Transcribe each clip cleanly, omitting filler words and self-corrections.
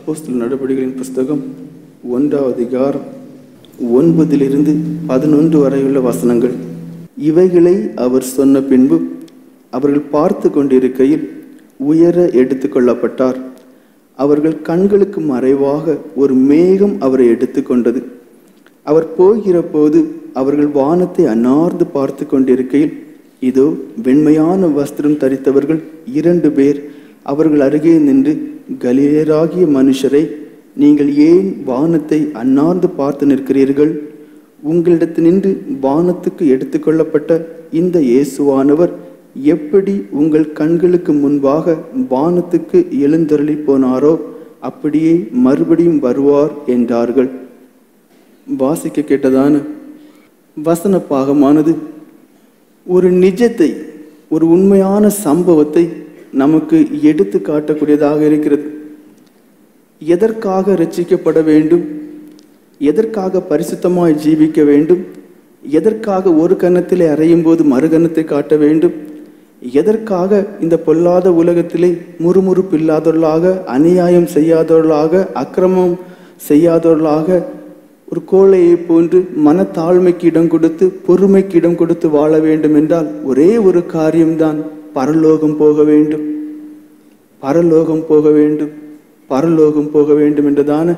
அப்போஸ்தலர் நடபடிகளின் புஸ்தகம் 1ஆம் அதிகாரம் 9 - 11 வரையுள்ள வசனங்கள். இவைகளை அவர் சொன்ன பின்பு அவர்கள் பார்த்து கொண்டிருக்கையில் உயர எடுத்து கொள்ளப்பட்டார். அவர்கள் கண்களுக்கு மறைவாக ஒரு மேகம் அவரை எடுத்துக்கொண்டது. அவர் போகிற போது அவர்கள் வானத்தை அண்ணார்ந்து பார்த்து கொண்டிருக்கையில் இதோ வெண்மையான வஸ்திரம் தரித்தவர்கள் 2 பேர் அவர்கள் அருகே நின்று, கலிலேயராகிய மனுஷரை, நீங்கள் ஏன் வானத்தை அண்ணார்ந்து பார்த்து நிற்கிறீர்கள்? உங்களிடத்தினின்று வானத்துக்கு எடுத்துக்கொள்ளப்பட்ட இந்த இயேசுவானவர் எப்படி உங்கள் கண்களுக்கு முன்பாக வானத்துக்கு எழுந்தருளி போனாரோ அப்படியே மறுபடியும் வருவார் என்றார்கள். வாசிக்க கேட்டதான வசன பாகமானது ஒரு நிஜத்தை, ஒரு உண்மையான சம்பவத்தை நமக்கு எடுத்து காட்டக்கூடியதாக இருக்கிறது. எதற்காக ரட்சிக்கப்பட வேண்டும், எதற்காக பரிசுத்தமாய் ஜீவிக்க வேண்டும், எதற்காக ஒரு கன்னத்திலே அறையும் போது மறுகன்னத்தை காட்ட வேண்டும், எதற்காக இந்த பொல்லாத உலகத்திலே முறுமுறுப்பு இல்லாதவர்களாக, அநியாயம் செய்யாதவர்களாக, அக்கிரமம் செய்யாதவர்களாக, ஒரு கோழையை போன்று மனத்தாழ்மைக்கு இடம் கொடுத்து, பொறுமைக்கு இடம் கொடுத்து வாழ வேண்டும் என்றால் ஒரே ஒரு காரியம்தான், பரலோகம் போக வேண்டும், பரலோகம் போக வேண்டும், பரலோகம் போக வேண்டும் என்றதான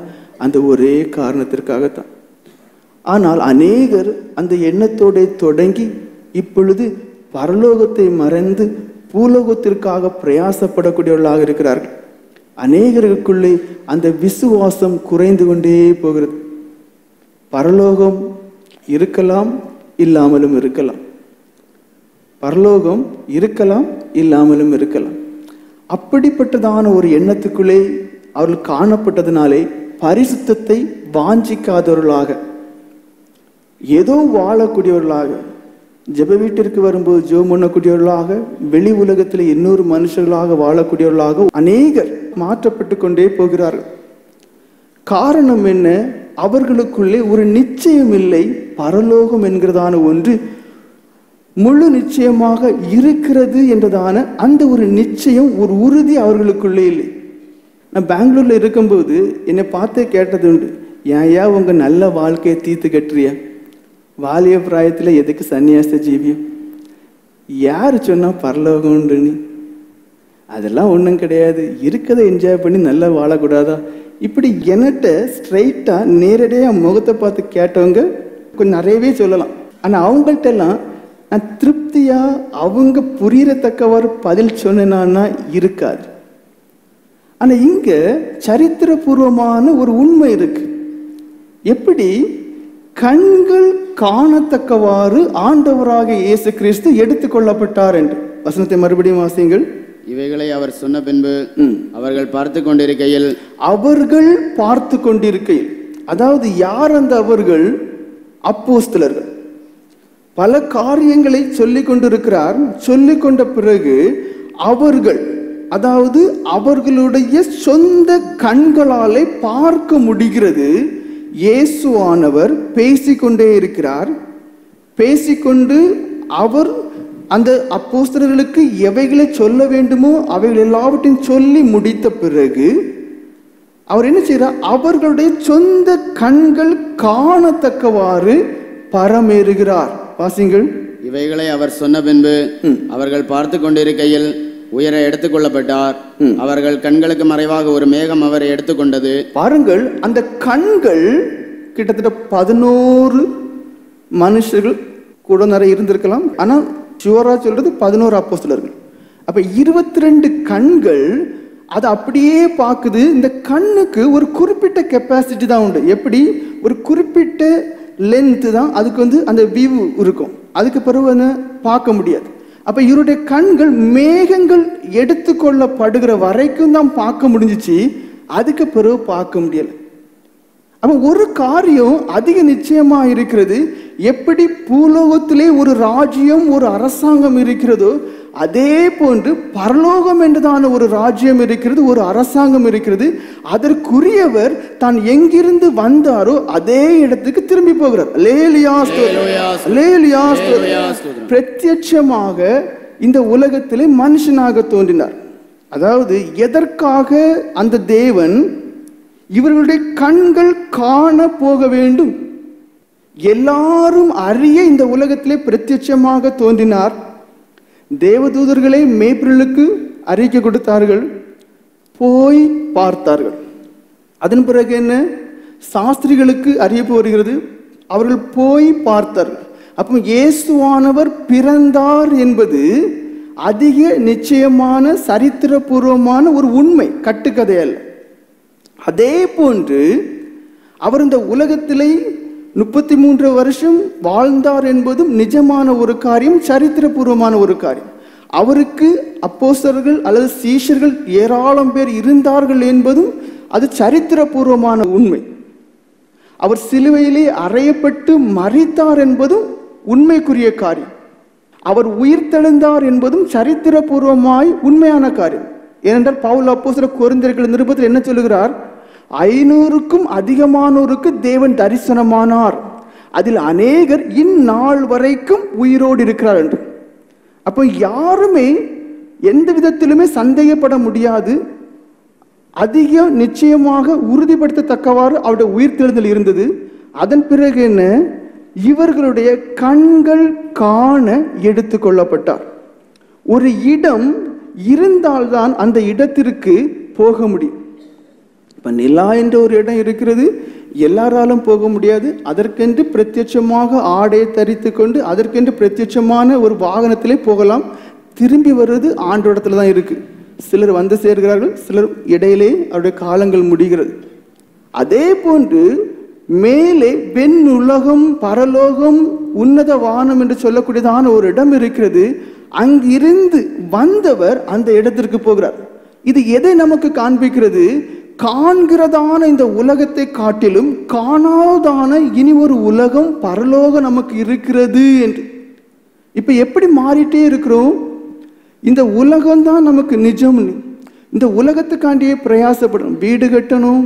அந்த ஒரே காரணத்திற்காகத்தான். ஆனால் அநேகர் அந்த எண்ணத்தோடு தொடங்கி இப்பொழுது பரலோகத்தை மறந்து பூலோகத்திற்காக பிரயாசப்படக்கூடியவர்களாக இருக்கிறார்கள். அநேகருக்குள்ளே அந்த விசுவாசம் குறைந்து கொண்டே போகிறது. பரலோகம் இருக்கலாம், இல்லாமலும் இருக்கலாம். பரலோகம் இருக்கலாம், இல்லாமலும் இருக்கலாம். அப்படிப்பட்டதான ஒரு எண்ணத்துக்குள்ளே அவர்கள் காணப்பட்டதினாலே பரிசுத்தத்தை வாஞ்சிக்காதவர்களாக, ஏதோ வாழக்கூடியவர்களாக, ஜெப வீட்டிற்கு வரும்போது ஜெபம் பண்ணக்கூடியவர்களாக, வெளி உலகத்தில் இன்னொரு மனுஷர்களாக வாழக்கூடியவர்களாக அநேகர் மாற்றப்பட்டு கொண்டே போகிறார்கள். காரணம் என்ன? அவர்களுக்குள்ளே ஒரு நிச்சயம் இல்லை. பரலோகம் என்கிறதான ஒன்று முழு நிச்சயமாக இருக்கிறது என்றதான அந்த ஒரு நிச்சயம், ஒரு உறுதி அவர்களுக்குள்ளே இல்லை. நான் பெங்களூர்ல இருக்கும்போது என்னை பார்த்தே கேட்டது உண்டு, ஏன் உங்க நல்ல வாழ்க்கையை தீர்த்து கட்டுறிய, வாலிய பிராயத்தில் எதுக்கு சன்னியாச ஜீவியம், யாரு சொன்னா பரலோகம் உண்டு? நீ அதெல்லாம் ஒன்றும் கிடையாது, இருக்கதை என்ஜாய் பண்ணி நல்லா வாழக்கூடாதா? இப்படி என்கிட்ட ஸ்ட்ரைட்டா நேரடியாக முகத்தை பார்த்து கேட்டவங்க கொஞ்சம் நிறையவே சொல்லலாம். ஆனால் அவங்கள்ட்ட எல்லாம் நான் திருப்தியா அவங்க புரியத்தக்கவாறு பதில் சொன்னா இருக்காது. ஆனா இங்க சரித்திரபூர்வமான ஒரு உண்மை இருக்கு. எப்படி கண்கள் காணத்தக்கவாறு ஆண்டவராக இயேசு கிறிஸ்து எடுத்துக்கொள்ளப்பட்டார் என்று வசனத்தை மறுபடியும் வாசியுங்கள். இவைகளை அவர் சொன்ன பின்பு அவர்கள் பார்த்து கொண்டிருக்கையில், அவர்கள் பார்த்து கொண்டிருக்கையில், அதாவது யார் அந்த அவர்கள்? அப்போஸ்தலர்கள். பல காரியங்களை சொல்லிக் கொண்டிருக்கிறார். சொல்லிக் கொண்ட பிறகு அவர்கள், அதாவது அவர்களுடைய சொந்த கண்களாலே பார்க்க முடிகிறது. இயேசுவானவர் பேசிக்கொண்டே இருக்கிறார். பேசிக்கொண்டு அவர் அந்த அப்போஸ்தலர்களுக்கு எவைகளை சொல்ல வேண்டுமோ அவைகள் எல்லாவற்றையும் சொல்லி முடித்த பிறகு அவர் என்ன செய்கிறார்? அவர்களுடைய சொந்த கண்கள் காணத்தக்கவாறு பரமேறுகிறார். வாசிங்கள். இவைகளை அவர் சொன்ன பின்பு அவர்கள் பார்த்து கொண்டிருக்கையில் உயர எடுத்துக்கொள்ளப்பட்டார். அவர்கள் கண்களுக்கு மறைவாக ஒரு மேகம் அவரை எடுத்துக்கொண்டது. பாருங்கள், அந்த கண்கள் கிட்டத்தட்ட 11 மனுஷர்கள் கூட நிறைய இருந்திருக்கலாம். ஆனால் ஷுவரா சொல்றது 11 அப்போஸ்தலர்கள். அப்ப 22 கண்கள் அது அப்படியே பார்க்குது. இந்த கண்ணுக்கு ஒரு குறிப்பிட்ட கெப்பாசிட்டி தான் உண்டு. எப்படி? ஒரு குறிப்பிட்ட லென்த்து தான் அதுக்கு அந்த வியூ இருக்கும். அதுக்கு பிறகு பார்க்க முடியாது. அப்ப இவருடைய கண்கள் மேகங்கள் எடுத்துக்கொள்ளப்படுகிற வரைக்கும் தான் பார்க்க முடிஞ்சிச்சு. அதுக்கு பிறகு பார்க்க முடியல. அப்ப ஒரு காரியம் அதிக நிச்சயமா இருக்கிறது. எப்படி பூலோகத்திலே ஒரு ராஜ்யம், ஒரு அரசாங்கம் இருக்கிறதோ அதே போன்று பரலோகம் என்றதான ஒரு ராஜ்யம் இருக்கிறது, ஒரு அரசாங்கம் இருக்கிறது. அதற்குரியவர் தான் எங்கிருந்து வந்தாரோ அதே இடத்துக்கு திரும்பி போகிறார். பிரத்யட்சமாக இந்த உலகத்திலே மனுஷனாக தோன்றினார். அதாவது எதற்காக அந்த தேவன் இவர்களுடைய கண்கள் காண போக வேண்டும். எல்லாரும் அறிய இந்த உலகத்திலே பிரத்யட்சமாக தோன்றினார். தேவதூதர்களை மேய்ப்பர்களுக்கு அறிக்கை கொடுத்தார்கள், போய் பார்த்தார்கள். அதன் பிறகு என்ன, சாஸ்திரிகளுக்கு அறிவிப்பு வருகிறது, அவர்கள் போய் பார்த்தார்கள். அப்போ இயேசுவானவர் பிறந்தார் என்பது அதிக நிச்சயமான சரித்திரபூர்வமான ஒரு உண்மை, கட்டுக்கதை அல்ல. அதே போன்று அவர் இந்த உலகத்திலே 33 வருஷம் வாழ்ந்தார் என்பதும் நிஜமான ஒரு காரியம், சரித்திரபூர்வமான ஒரு காரியம். அவருக்கு அப்போஸ்தலர்கள் அல்லது சீஷர்கள் ஏராளம் பேர் இருந்தார்கள் என்பதும் அது சரித்திரபூர்வமான உண்மை. அவர் சிலுவையிலே அறையப்பட்டு மரித்தார் என்பதும் உண்மைக்குரிய காரியம். அவர் உயிர்த்தெழுந்தார் என்பதும் சரித்திரபூர்வமாய் உண்மையான காரியம். ஏனென்றால் பவுல் அப்போஸ்தலர் கொரிந்தியர்கள் நிருபத்தில் என்ன சொல்லுகிறார், 500க்கும் அதிகமானோருக்கு தேவன் தரிசனமானார், அதில் அநேகர் இந்நாள் வரைக்கும் உயிரோடு இருக்கிறார் என்று. அப்போ யாருமே எந்த விதத்திலுமே சந்தேகப்பட முடியாது, அதிக நிச்சயமாக உறுதிப்படுத்தத்தக்கவாறு அவருடைய உயிர்த்தெழுதல் இருந்தது. அதன் பிறகு என்ன, இவர்களுடைய கண்கள் காண எடுத்துக்கொள்ளப்பட்டார். ஒரு இடம் இருந்தால்தான் அந்த இடத்திற்கு போக முடியும். இப்ப நிலா என்ற ஒரு இடம் இருக்கிறது, எல்லாராலும் போக முடியாது. அதற்கென்று பிரத்யட்சமாக ஆடை தரித்து கொண்டு அதற்கென்று பிரத்யட்சமான ஒரு வாகனத்திலே போகலாம். திரும்பி வருவது ஆண்டோடத்துல தான் இருக்கு. சிலர் வந்து சேர்கிறார்கள், சிலர் இடையிலே அவருடைய காலங்கள் முடிகிறது. அதே போன்று மேலே வெண் உலகம், பரலோகம், உன்னத வானம் என்று சொல்லக்கூடியதான ஒரு இடம் இருக்கிறது. அங்கிருந்து வந்தவர் அந்த இடத்திற்கு போகிறார். இது எதை நமக்கு காண்பிக்கிறது, காண்கிறதான இந்த உலகத்தை காட்டிலும் காணாதான இனி ஒரு உலகம், பரலோகம் நமக்கு இருக்கிறது என்று. இப்ப எப்படி மாறிட்டே இருக்கிறோம், இந்த உலகம்தான் நமக்கு நிஜம். இந்த உலகத்துக்காண்டியே பிரயாசப்படணும், வீடு கட்டணும்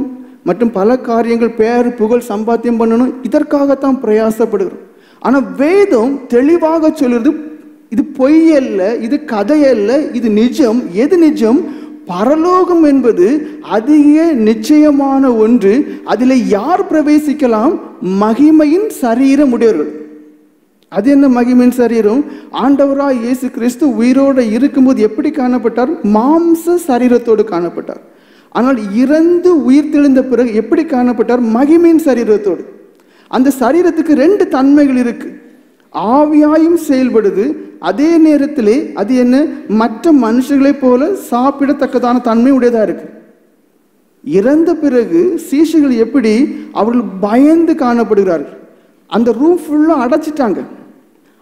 மற்றும் பல காரியங்கள், பேர் புகழ் சம்பாத்தியம் பண்ணணும், இதற்காகத்தான் பிரயாசப்படுகிறோம். ஆனா வேதம் தெளிவாக சொல்லுறது, இது பொய் அல்ல, இது கதை அல்ல, இது நிஜம். எது நிஜம், பரலோகம் என்பது அதிக நிச்சயமான ஒன்று. அதில் யார் பிரவேசிக்கலாம், மகிமையின் சரீரம் உடையவர்கள். அது என்ன மகிமையின் சரீரம், ஆண்டவராய் இயேசு கிறிஸ்து உயிரோடு இருக்கும்போது எப்படி காணப்பட்டார், மாம்ச சரீரத்தோடு காணப்பட்டார். ஆனால் இறந்து உயிர் தெழுந்த பிறகு எப்படி காணப்பட்டார், மகிமையின் சரீரத்தோடு. அந்த சரீரத்துக்கு 2 தன்மைகள் இருக்கு, ஆவியாயும் செயல்படுது, அதே நேரத்திலே அது என்ன, மற்ற மனுஷர்களை போல சாப்பிடத்தக்கதான தன்மை உடையதா இருக்கு. இறந்த பிறகு சீஷர்கள் எப்படி, அவர்கள் பயந்து காணப்படுகிறார்கள். அந்த ரூம் ஃபுல்லா அடைச்சிட்டாங்க.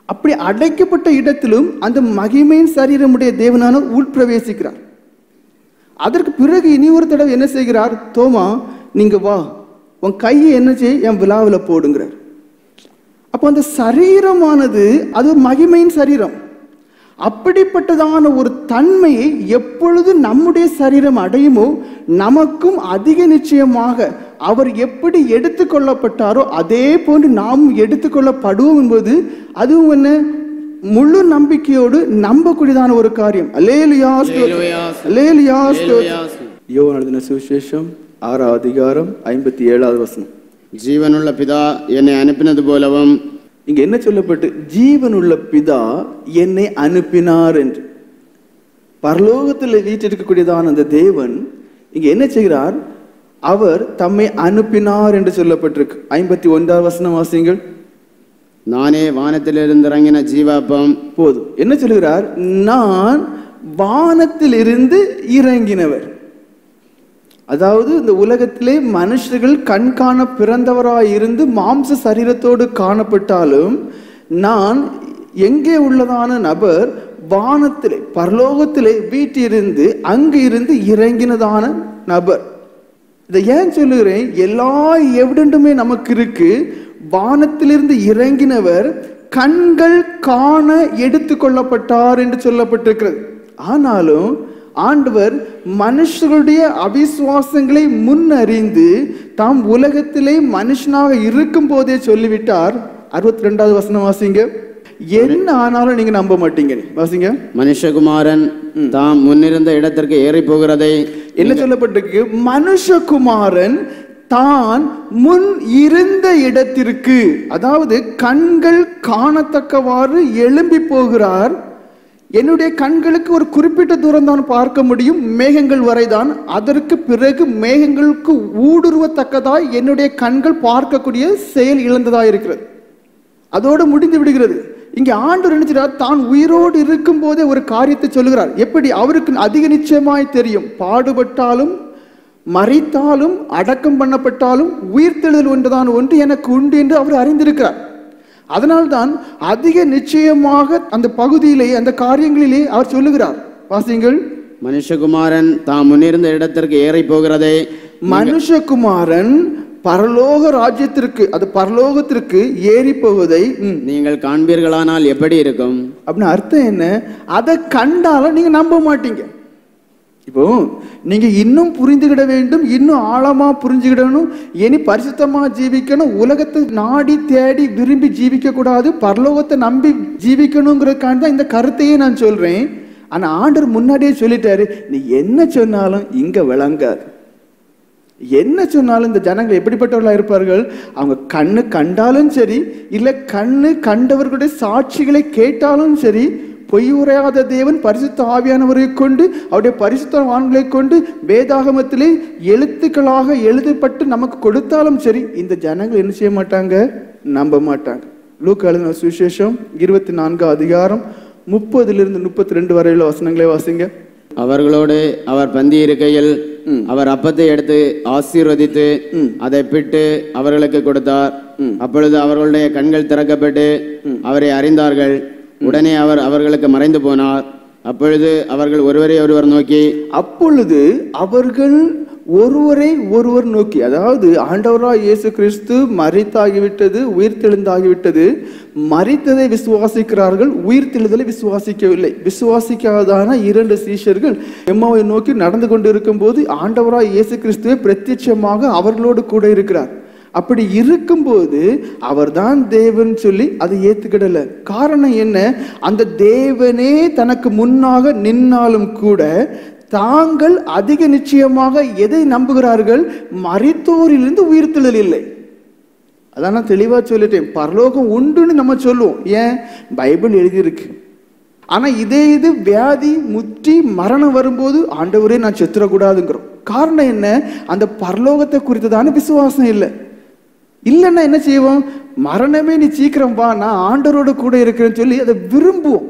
அப்படி அடைக்கப்பட்ட இடத்திலும் அந்த மகிமையின் சரீரமுடைய தேவனான உட்பிரவேசிக்கிறார். அதற்கு பிறகு இனி ஒரு தடவை என்ன செய்கிறார், தோமா நீங்க வா, உன் கையை என்ன செய்ய என் விழாவில் போடுங்கிறார். அப்போ அந்த சரீரமானது அது மகிமையின் சரீரம். அப்படிப்பட்டதான ஒரு தன்மையை எப்பொழுது நம்முடைய சரீரம் அடையுமோ, நமக்கும் அதிக நிச்சயமாக அவர் எப்படி எடுத்துக்கொள்ளப்பட்டாரோ அதே போன்று நாம் எடுத்துக்கொள்ளப்படுவோம் என்பது அதுவும் என்ன, முழு நம்பிக்கையோடு நம்பக்கூடியதான ஒரு காரியம். அல்லேலூயா, அல்லேலூயா. யோவான் எழுதின சுவிசேஷம் 6ஆம் அதிகாரம் 57வது வசனம். ஜீவனுள்ள பிதா என்னை அனுப்பினது போலவும், இங்க என்ன சொல்லப்பட்டு, ஜீவனுள்ள பிதா என்னை அனுப்பினார் என்று. பரலோகத்தில் வீற்றிருக்கக்கூடியதான அந்த தேவன் இங்க என்ன செய்கிறார், அவர் தம்மை அனுப்பினார் என்று சொல்லப்பட்டிருக்கு. 51வது வசனம் வாசிங்கள். நானே வானத்திலிருந்து இறங்கின ஜீவாப்பம். போதும். என்ன சொல்கிறார், நான் வானத்திலிருந்து இறங்கினவர். அதாவது இந்த உலகத்திலே மனுஷர்கள் கண்காண பிறந்தவராய் இருந்து மாம்ச சரீரத்தோடு காணப்பட்டாலும், நான் எங்கே உள்ளதான நபர், வானத்திலே பரலோகத்திலே வீட்டிலிருந்து அங்கு இருந்து இறங்கினதான நபர். இதை ஏன் சொல்லுகிறேன், எல்லா எவிடென்ட்டுமே நமக்கு இருக்கு. வானத்திலிருந்து இறங்கினவர் கண்கள் காண எடுத்துக்கொள்ளப்பட்டார் என்று சொல்லப்பட்டிருக்கிறது. ஆனாலும் ஆண்டவர் மனுஷருடைய அவிசுவாசங்களை முன்னறிந்து தாம் உலகத்திலே மனுஷனாக இருக்கும் போதே சொல்லிவிட்டார். 62வது வசனம் வாசிங்க. என்ன ஆனாலும் நீங்க நம்ப மாட்டீங்க, வாசிங்க. மனுஷகுமாரன் தாம் முன்னிருந்த இடத்திற்கு ஏறி போகிறதை. என்ன சொல்லப்பட்டிருக்கு, மனுஷகுமாரன் தான் முன் இருந்த இடத்திற்கு, அதாவது கண்கள் காணத்தக்கவாறு எழும்பி போகிறார். என்னுடைய கண்களுக்கு ஒரு குறிப்பிட்ட தூரம் தான் பார்க்க முடியும், மேகங்கள் வரைதான். அதற்கு பிறகு மேகங்களுக்கு ஊடுருவத்தக்கதாய் என்னுடைய கண்கள் பார்க்கக்கூடிய செயல் இழந்ததாய் இருக்கிறது. அதோடு முடிந்து விடுகிறது. இங்கே ஆண்டவர் நினைச்சார், தான் உயிரோடு இருக்கும் போதே ஒரு காரியத்தை சொல்லுகிறார். எப்படி? அவருக்கு அதிக நிச்சயமாய் தெரியும், பாடுபட்டாலும் மரித்தாலும் அடக்கம் பண்ணப்பட்டாலும் உயிர்த்தெழுதல் ஒன்றுதான் ஒன்று எனக்கு உண்டு என்று அவர் அறிந்திருக்கிறார். அதனால்தான் அதிக நிச்சயமாக அந்த பகுதியிலே அந்த காரியங்களிலே அவர் சொல்லுகிறார். வாசிங்கள். மனுஷகுமாரன் தாம் முன்னிருந்த இடத்திற்கு ஏறி போகிறதே, மனுஷகுமாரன் பரலோக ராஜ்யத்திற்கு, அது பரலோகத்திற்கு ஏறி போவதை நீங்கள் காண்பீர்களானால் எப்படி இருக்கும் அப்படின்னு அர்த்தம் என்ன? அதை கண்டாலும் நீங்க நம்ப மாட்டீங்க. இப்போ நீங்க இன்னும் புரிந்துகிட வேண்டும், இன்னும் ஆழமா புரிஞ்சுக்கிடணும், இனி பரிசுத்தமா ஜீவிக்கணும், உலகத்தை நாடி தேடி விரும்பி ஜீவிக்க கூடாது, பரலோகத்தை நம்பி ஜீவிக்கணுங்கிறதுக்காக தான் இந்த கருத்தையே நான் சொல்றேன். ஆனா ஆண்டவர் முன்னாடியே சொல்லிட்டாரு, நீ என்ன சொன்னாலும் இங்க விளங்காது. என்ன சொன்னாலும் இந்த ஜனங்கள் எப்படிப்பட்டவர்களா இருப்பார்கள்? அவங்க கண்ணு கண்டாலும் சரி, இல்ல கண்ணு கண்டவர்களுடைய சாட்சிகளை கேட்டாலும் சரி, பொய் உரையாத தேவன் பரிசுத்த ஆவியானவரை கொண்டு அவருடைய பரிசுத்தவான்களை கொண்டு வேதாகமத்திலே எழுத்துக்களாக எழுதப்பட்டு நமக்கு கொடுத்தாலும் சரி, இந்த ஜனங்கள் என்ன செய்ய மாட்டாங்க? நம்ப மாட்டாங்க. லூக்கா எழுதின சுவிசேஷம் 24 அதிகாரம் 30 32 வரையுள்ள வசனங்களை வாசிங்க. அவர்களோடு அவர் பந்தி இருக்கையில் அவர் அப்பத்தை எடுத்து ஆசீர்வதித்து அதை பிட்டு அவர்களுக்கு கொடுத்தார். அப்பொழுது அவர்களுடைய கண்கள் திறக்கப்பட்டு அவரை அறிந்தார்கள். உடனே அவர் அவர்களுக்கு மறைந்து போனார். அப்பொழுது அவர்கள் ஒருவரை ஒருவர் நோக்கி, அதாவது ஆண்டவராய் இயேசு கிறிஸ்து மரித்தாகிவிட்டது, உயிர்த்தெழுந்தாகிவிட்டது. மரித்ததை விசுவாசிக்கிறார்கள், உயிர்த்தெழுதலை விசுவாசிக்கவில்லை. விசுவாசிக்காதான 2 சீஷர்கள் எம்மாவை நோக்கி நடந்து கொண்டு இருக்கும் போது ஆண்டவராய் இயேசு கிறிஸ்துவை பிரத்யட்சமாக அவர்களோடு கூட இருக்கிறார். அப்படி இருக்கும்போது அவர்தான் தேவன் சொல்லி அதை ஏத்துக்கிடல. காரணம் என்ன? அந்த தேவனே தனக்கு முன்னாக நின்னாலும் கூட தாங்கள் அதிக நிச்சயமாக எதை நம்புகிறார்கள்? மரித்தோரிலிருந்து உயிர்த்தெழுதல் இல்லை. அதான் நான் தெளிவா சொல்லிட்டேன். பரலோகம் உண்டுன்னு நம்ம சொல்லுவோம், ஏன்? பைபிள் எழுதியிருக்கு. ஆனா இது வியாதி முற்றி மரணம் வரும்போது ஆண்டவரே நான் செத்துறக்கூடாதுங்கிறோம். காரணம் என்ன? அந்த பரலோகத்தை குறித்ததான விசுவாசம் இல்லை. இல்லைன்னா என்ன செய்வோம்? மரணமே நீ சீக்கிரம் வா, நான் ஆண்டவரோட கூட இருக்கிறேன்னு சொல்லி அதை விரும்புவோம்.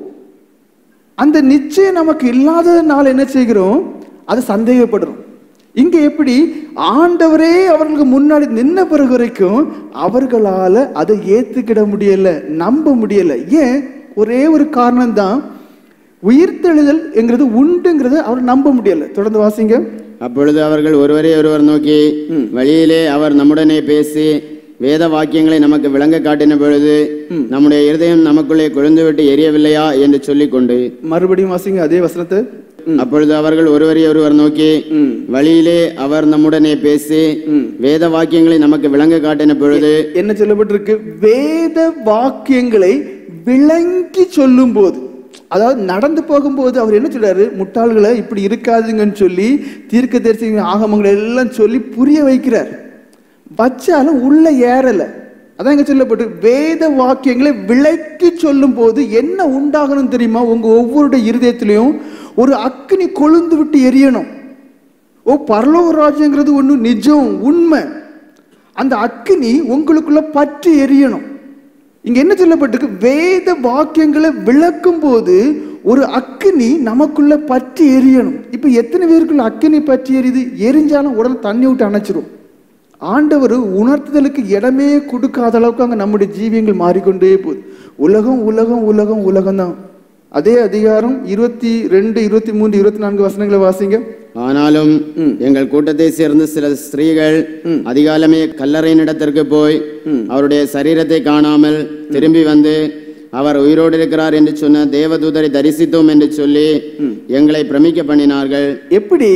அந்த நிச்சயம் நமக்கு இல்லாததுனால என்ன செய்கிறோம்? அதை சந்தேகப்படுறோம். இங்க எப்படி? ஆண்டவரே அவர்களுக்கு முன்னாடி நின்ன பிறகு வரைக்கும் அவர்களால அதை ஏத்துக்கிட முடியல, நம்ப முடியல. ஏன்? ஒரே ஒரு காரணம் தான், உயிர்த்தெழுதல் என்கிறது உண்டுங்கிறத அவர் நம்ப முடியல. தொடர்ந்து வாசிங்க. அப்பொழுது அவர்கள் ஒருவரை ஒருவர் நோக்கி, வழியிலே அவர் நம்முடனே பேசி வேத வாக்கியங்களை நமக்கு விளங்க காட்டின பொழுது நம்முடைய இருதயம் நமக்குள்ளே கொழுந்து விட்டு எரியவில்லையா என்று சொல்லிக் கொண்டு. மறுபடியும் வாசிங்க அதே வசனத்தை. அப்பொழுது அவர்கள் ஒருவரை ஒருவர் நோக்கி, வழியிலே அவர் நம்முடனே பேசி வேத வாக்கியங்களை நமக்கு விளங்க காட்டின பொழுது. என்ன சொல்லப்பட்டிருக்கு? வேத வாக்கியங்களை விளங்கி சொல்லும் போது, அதாவது நடந்து போகும்போது அவர் என்ன சொல்றாரு? முட்டாள்களை இப்படி இருக்காதுங்கன்னு சொல்லி தீர்க்கதரிசி ஆகமங்களை எல்லாம் சொல்லி புரிய வைக்கிறார். வச்சாலும் உள்ள ஏறல. அதான் இங்க சொல்லப்பட்டு வேத வாக்கியங்களை விளக்கி சொல்லும் போது என்ன உண்டாகணும் தெரியுமா? உங்க ஒவ்வொருடைய இருதயத்திலையும் ஒரு அக்கினி கொழுந்து விட்டு எரியணும். பரலோக ராஜ்யங்கிறது ஒண்ணு நிஜம், உண்மை. அந்த அக்கினி உங்களுக்குள்ள பற்றி எரியணும். இங்க என்ன சொல்லப்பட்டிருக்கு? வேத வாக்கியங்களை விளக்கும் போது ஒரு அக்கினி நமக்குள்ள பற்றி எரியணும். இப்ப எத்தனை பேருக்குள்ள அக்கினி பற்றி எரியுது? எரிஞ்சாலும் உடனே தண்ணி விட்டு அணைச்சிரும். ஆண்டவர் உணர்த்துதலுக்கு இடமே கொடுக்காத அளவுக்கு அங்க நம்முடைய ஜீவியங்கள் மாறிக்கொண்டே போகுது. உலகம் உலகம் உலகம் உலகம் தான். அதே அதிகாரம் 22, 23, 24 வசனங்களை வாசிங்க. ஆனாலும் எங்கள் கூட்டத்தை சேர்ந்த சில ஸ்திரீகள் அதிகாலமே கல்லறையின் இடத்திற்கு போய் அவருடைய சரீரத்தை காணாமல் திரும்பி வந்து அவர் உயிரோடு இருக்கிறார் என்று சொன்ன தேவதூதரை தரிசித்தோம் என்று சொல்லி எங்களை பிரமிக்க பண்ணினார்கள். எப்படி?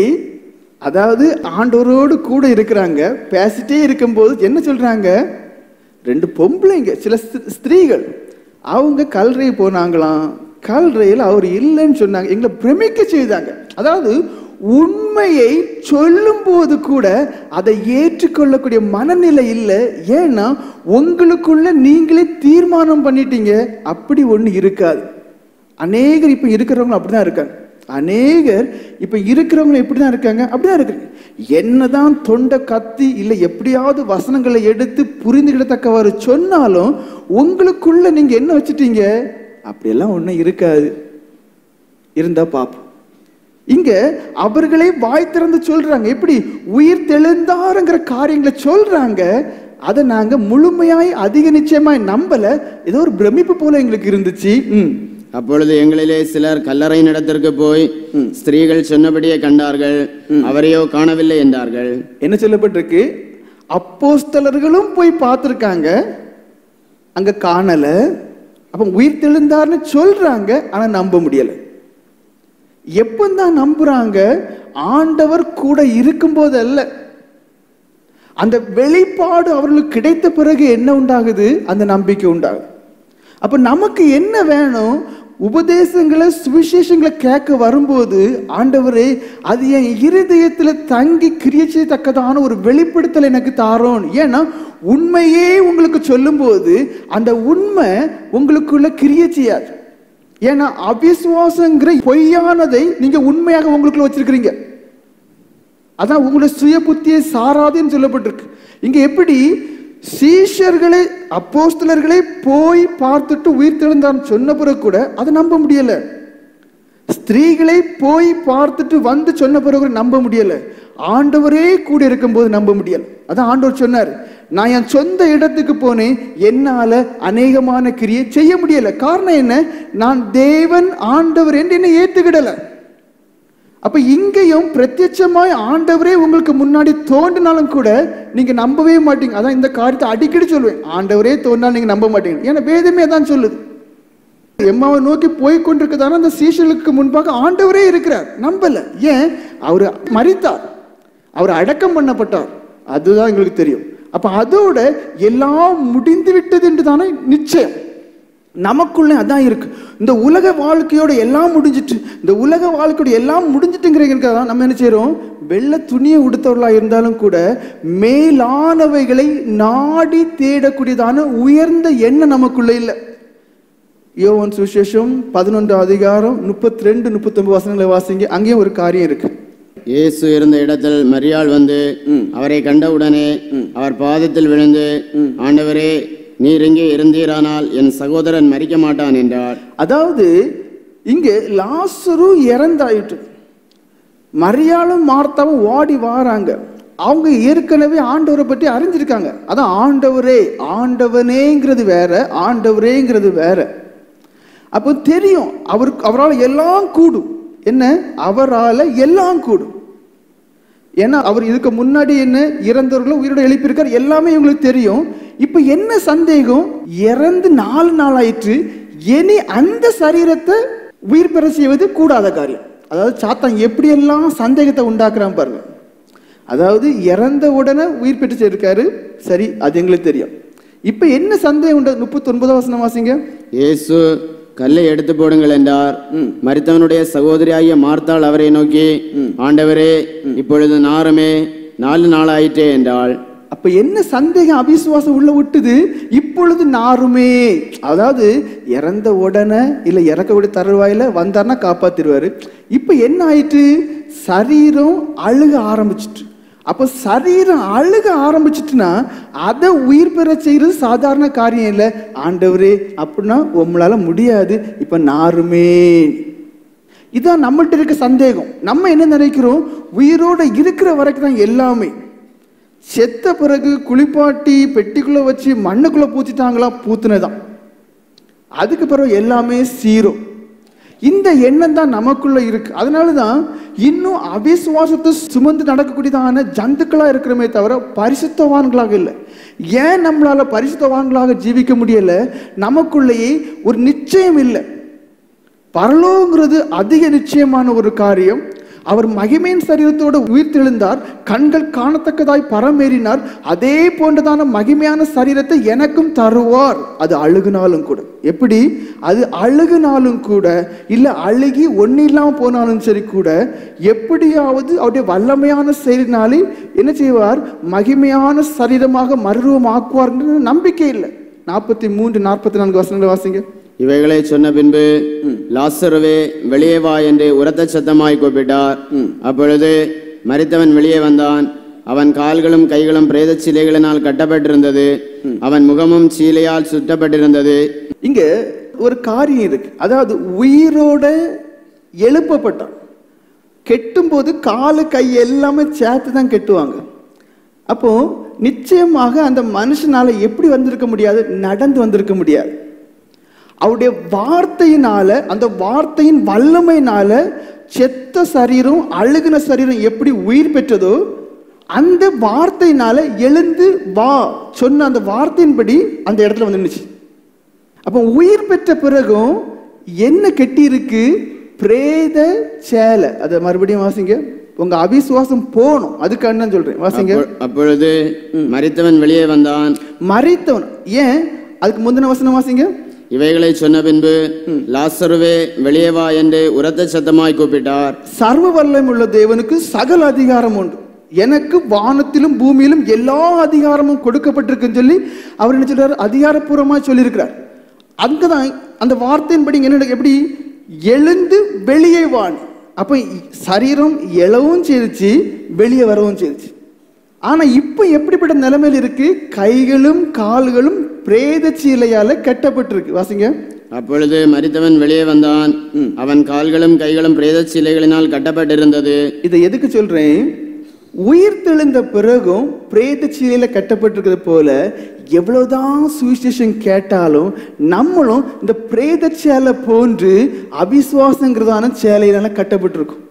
அதாவது ஆண்டவரோடு கூட இருக்கிறாங்க, பேசிட்டே இருக்கும்போது என்ன சொல்றாங்க? 2 பொம்பளைங்க, சில ஸ்திரீகள், அவங்க கல்லறை போனாங்களாம். கல்லறையில் அவர் இல்லைன்னு சொன்னாங்க. எங்களை பிரமிக்க செய்தாங்க. அதாவது உண்மையை சொல்லும் போது கூட அதை ஏற்றுக்கொள்ளக்கூடிய மனநிலை இல்லை. ஏன்னா உங்களுக்குள்ள நீங்களே தீர்மானம் பண்ணிட்டீங்க. அப்படி ஒண்ணு இருக்காது. அநேகர் இப்ப இருக்கிறவங்க அப்படிதான் இருக்காங்க. அநேகர் இப்ப இருக்கிறவங்க எப்படிதான் இருக்காங்க, அப்படிதான் இருக்கு. என்னதான் தொண்டை கத்தி இல்லை எப்படியாவது வசனங்களை எடுத்து புரிந்துகிடத்தக்கவாறு சொன்னாலும் உங்களுக்குள்ள நீங்க என்ன வச்சுட்டீங்க, அப்படியெல்லாம் ஒன்றும் இருக்காது. இருந்தா பாப்போம். இங்க அவர்களே வாய் திறந்து சொல்றாங்க. எப்படி உயிர் தெழுந்தாருங்கிற காரியங்களை சொல்றாங்க. அதை நாங்க முழுமையாய் அதிக நிச்சயமாய் நம்பல. ஏதோ ஒரு பிரமிப்பு போல எங்களுக்கு இருந்துச்சு. அப்பொழுது எங்களிலே சிலர் கல்லறையின் இடத்திற்கு போய் ஸ்திரீகள் சொன்னபடியே கண்டார்கள், அவரையோ காணவில்லை என்றார்கள். என்ன சொல்லப்பட்டிருக்கு? அப்போஸ்தலர்களும் போய் பார்த்திருக்காங்க, அங்க காணல. அப்ப உயிர் தெழுந்தார்னு சொல்றாங்க, ஆனா நம்ப முடியல. எப்பந்தான் நம்புறாங்க? ஆண்டவர் கூட இருக்கும் போது அல்ல. அந்த வெளிப்பாடு அவர்களுக்கு கிடைத்த பிறகு என்ன உண்டாகுது? அந்த நம்பிக்கை உண்டாகுது. அப்ப நமக்கு என்ன வேணும்? உபதேசங்களை சுவிசேஷங்களை கேட்க வரும்போது, ஆண்டவரே அது என் இருதயத்துல தங்கி கிரியை செய்யத்தக்கதான ஒரு வெளிப்படுத்தல் எனக்கு தாரோம். ஏன்னா உண்மையே உங்களுக்கு சொல்லும் போது அந்த உண்மை உங்களுக்குள்ள கிரியை செய்யாது. ஏன்னா அவிசுவாசங்கிற பொய்யானதை நீங்க உண்மையாக உங்களுக்குள்ள வச்சிருக்கிறீங்க. அதான் உங்களுடைய சுய புத்தியை சாராதுன்னு சொல்லப்பட்டிருக்கு. இங்க எப்படி சீஷர்களை அப்போஸ்தலர்களை போய் பார்த்துட்டு உயிர் தெழுந்தான் சொன்ன பிறகு கூட அதை நம்ப முடியல. ஸ்திரீகளை போய் பார்த்துட்டு வந்து சொன்ன பிறகு நம்ப முடியல. ஆண்டவரே கூட இருக்கும்போது நம்ப முடியல. அதான் ஆண்டவர் சொன்னார், நான் என் சொந்த இடத்துக்கு போனேன், என்னால அநேகமான கிரியை செய்ய முடியல. காரணம் என்ன? நான் தேவன் ஆண்டவர் என்று என்னை ஏற்றுக்கிடல. அப்ப இங்கேயும் பிரத்யட்சமாய் ஆண்டவரே உங்களுக்கு முன்னாடி தோன்றினாலும் கூட நீங்க நம்பவே மாட்டீங்க. அதான் இந்த காரியத்தை அடிக்கடி சொல்லுவேன், ஆண்டவரே தோன்றினாலும் நீங்க நம்ப மாட்டீங்க. ஏன்னா வேதமே தான் சொல்லுது. எம்மாவை நோக்கி போய் கொண்டிருக்கதான அந்த சீஷர்களுக்கு முன்பாக ஆண்டவரே இருக்கிறார், நம்பல. ஏன்? அவர் மரித்தார், அவர் அடக்கம் பண்ணப்பட்டார், அதுதான் எங்களுக்கு தெரியும். அப்ப அதோட எல்லாம் முடிந்து விட்டது என்று தானே நிச்சயம். நமக்குள்ள அதான் இருக்கு. இந்த உலக வாழ்க்கையோட எல்லாம் முடிஞ்சிட்டு, இந்த உலக வாழ்க்கையோட எல்லாம் முடிஞ்சிட்டுங்கிறதுக்காக தான் நம்ம என்ன செய்யறோம்? வெள்ளை துணியை உடுத்தவர்களா இருந்தாலும் கூட மேலானவைகளை நாடி தேடக்கூடியதான உயர்ந்த எண்ணம் நமக்குள்ள இல்லை. யோவான் சுவிசேஷம் 11 அதிகாரம் 32, 39 வசனங்களை வாசிங்க. அங்கேயும் ஒரு காரியம் இருக்கு. இயேசு இருந்த இடத்தில் மரியாள் வந்து அவரை கண்டவுடனே அவர் பாதத்தில் விழுந்து, ஆண்டவரே நீர் இங்கே இருந்தீரானால் என் சகோதரன் மரிக்க மாட்டான் என்றார். அதாவது இங்கே லாசரு இறந்தாயிட்டு, மரியாளும் மார்த்தாவும் ஓடி வாராங்க. அவங்க ஏற்கனவே ஆண்டவரை பற்றி அறிஞ்சிருக்காங்க. அதான் ஆண்டவரே ஆண்டவனேங்கிறது வேற, ஆண்டவரேங்கிறது வேற. அப்போ தெரியும் அவரால் எல்லாம் கூடும். என்ன? அவரால் எல்லாம் கூடும். ஏன்னா அவர் இதுக்கு முன்னாடி என்ன இறந்தவர்களும் உயிரோட எழுப்பியிருக்கார், எல்லாமே இவங்களுக்கு தெரியும். இப்ப என்ன சந்தேகம்? இறந்து 4 நாள் ஆயிற்று, இனி அந்த சரீரத்தை உயிர் பெற செய்வது கூடாத காரியம். அதாவது சாத்தான் எப்படியெல்லாம் சந்தேகத்தை உண்டாக்குறான் பாருங்க. அதாவது இறந்த உடனே உயிர் பெற்று செய்திருக்காரு, சரி, அது எங்களுக்கு தெரியும். இப்ப என்ன சந்தேகம் உண்டு? 39 வசனம் வாசிங்க. இயேசு கல்லை எடுத்து போடுங்கள் என்றார். மரித்தவனுடைய சகோதரியாகிய மார்த்தாள் அவரை நோக்கி, ஆண்டவரே இப்பொழுது நாருமே 4 நாள் ஆயிற்றே என்றாள். அப்ப என்ன சந்தேகம் அவிசுவாசம் உள்ள விட்டுது? இப்பொழுது நாருமே, அதாவது இறந்த உடனே இல்ல இறக்கக்கூடிய தருவாயில வந்தார்னா காப்பாத்திருவாரு. இப்ப என்ன ஆயிட்டு? சரீரம் அழுக ஆரம்பிச்சிட்டு. அப்ப சரீரம் அழுக ஆரம்பிச்சிட்டுனா அதை உயிர் பெற செய்யறது சாதாரண காரியம் இல்லை. ஆண்டவரே அப்படின்னா உங்களால முடியாது, இப்ப நாருமே. இதான் நம்மள்ட்ட இருக்க சந்தேகம். நம்ம என்ன நினைக்கிறோம்? உயிரோட இருக்கிற வரைக்கும் தான் எல்லாமே. செத்த பிறகு குளிப்பாட்டி பெட்டிக்குள்ள வச்சு மண்ணுக்குள்ள பூச்சிட்டாங்களா, பூத்துனதான். அதுக்கு பிறகு எல்லாமே சீரோ. இந்த எண்ணம் தான் நமக்குள்ள இருக்கு. அதனாலதான் இன்னும் அவிசுவாசத்தை சுமந்து நடக்கக்கூடியதான ஜந்துக்களா இருக்கிறமே தவிர பரிசுத்தவான்களாக இல்லை. ஏன் நம்மளால பரிசுத்தவான்களாக ஜீவிக்க முடியல? நமக்குள்ளேயே ஒரு நிச்சயம் இல்லை. பரலோகங்கிறது அதிக நிச்சயமான ஒரு காரியம். அவர் மகிமையின் சரீரத்தோடு உயிர்த்தெழுந்தார், கண்கள் காணத்தக்கதாய் பரமேறினார். அதே போன்றதான மகிமையான சரீரத்தை எனக்கும் தருவார். அது அழுகுனாலும் கூட. எப்படி? அது அழுகுனாலும் கூட, இல்ல அழுகி ஒன்னும் இல்லாம போனாலும் சரி கூட, எப்படியாவது அவருடைய வல்லமையான செயலினாலே என்ன செய்வார்? மகிமையான சரீரமாக மறுரூபமாக்குவார் நம்பிக்கை இல்லை. 43, 44 வசனங்களை வாசிங்க. இவைகளை சொன்ன பின்பு லாசருவே வெளியே வா என்று உரத்த சத்தமாய் கூப்பிட்டார். அப்பொழுது மரித்தவன் வெளியே வந்தான். அவன் கால்களும் கைகளும் பிரேத சீலைகளினால் கட்டப்பட்டிருந்தது. அவன் முகமும் சீலையால் சுற்றப்பட்டிருந்தது. இங்க ஒரு காரியம் இருக்கு. அதாவது உயிரோட எழுப்பப்பட்டான். கெட்டும் போது காலு கை எல்லாமே சேர்த்து தான் கெட்டுவாங்க. அப்போ நிச்சயமாக அந்த மனுஷனால எப்படி வந்திருக்க முடியாது? நடந்து வந்திருக்க முடியாது. அவருடைய வார்த்தையினால, அந்த வார்த்தையின் வல்லமையினால செத்த சரீரம், அழுகின சரீரம் எப்படி உயிர் பெற்றதோ, அந்த வார்த்தையினால எழுந்து வா சொன்ன அந்த வார்த்தையின்படி அந்த இடத்துல வந்து நின்னுச்சு. அப்போ உயிர் பெற்ற பிறகும் என்ன கெட்டி இருக்கு? பிரேத சேலை. அதை மறுபடியும் வாசிங்க. உங்க அவிசுவாசம் போகணும். அதுக்கு என்ன சொல்றேன், வாசிங்க. அப்பொழுது மரித்தவன் வெளியே வந்தான். மரித்தவன் ஏன்? அதுக்கு முந்தின வசனம் வாசிங்க. இவைகளை சொன்ன பின்பு லாசருவே வெளியே வா என்று உரத்த சத்தமாய் கூப்பிட்டார். சர்வ வல்லமை உள்ள தேவனுக்கு சகல அதிகாரம் உண்டு. எனக்கு வானத்திலும் பூமியிலும் எல்லா அதிகாரமும் கொடுக்கப்பட்டிருக்குன்னு சொல்லி அவர் என்ன சொல்றாரு? அதிகாரப்பூர்வமா சொல்லியிருக்கிறார். அங்கதான் அந்த வார்த்தையின்படி என்ன, எப்படி எழுந்து வெளியே வான். அப்ப சரீரம் எழவும் செய்துச்சு, வெளியே வரவும் செய்துச்சு. ஆனா இப்ப எப்படிப்பட்ட நிலைமையில் இருக்கு? கைகளும் கால்களும் பிரேத சீலையால கட்டப்பட்டிருக்கு. வாசிங்க. அப்பொழுது மரித்தவன் வெளியே வந்தான். அவன் கால்களும் கைகளும் பிரேத சீலைகளினால் கட்டப்பட்டிருந்தது. இதை எதுக்கு சொல்றேன்? உயிர் தெழுந்த பிறகும் பிரேத சீலையில கட்டப்பட்டிருக்கிறது போல எவ்வளவுதான் சுவிசேஷம் கேட்டாலும் நம்மளும் இந்த பிரேத சேலை போன்று அவிசுவாசங்கிறதான சேலையினால கட்டப்பட்டிருக்கும்.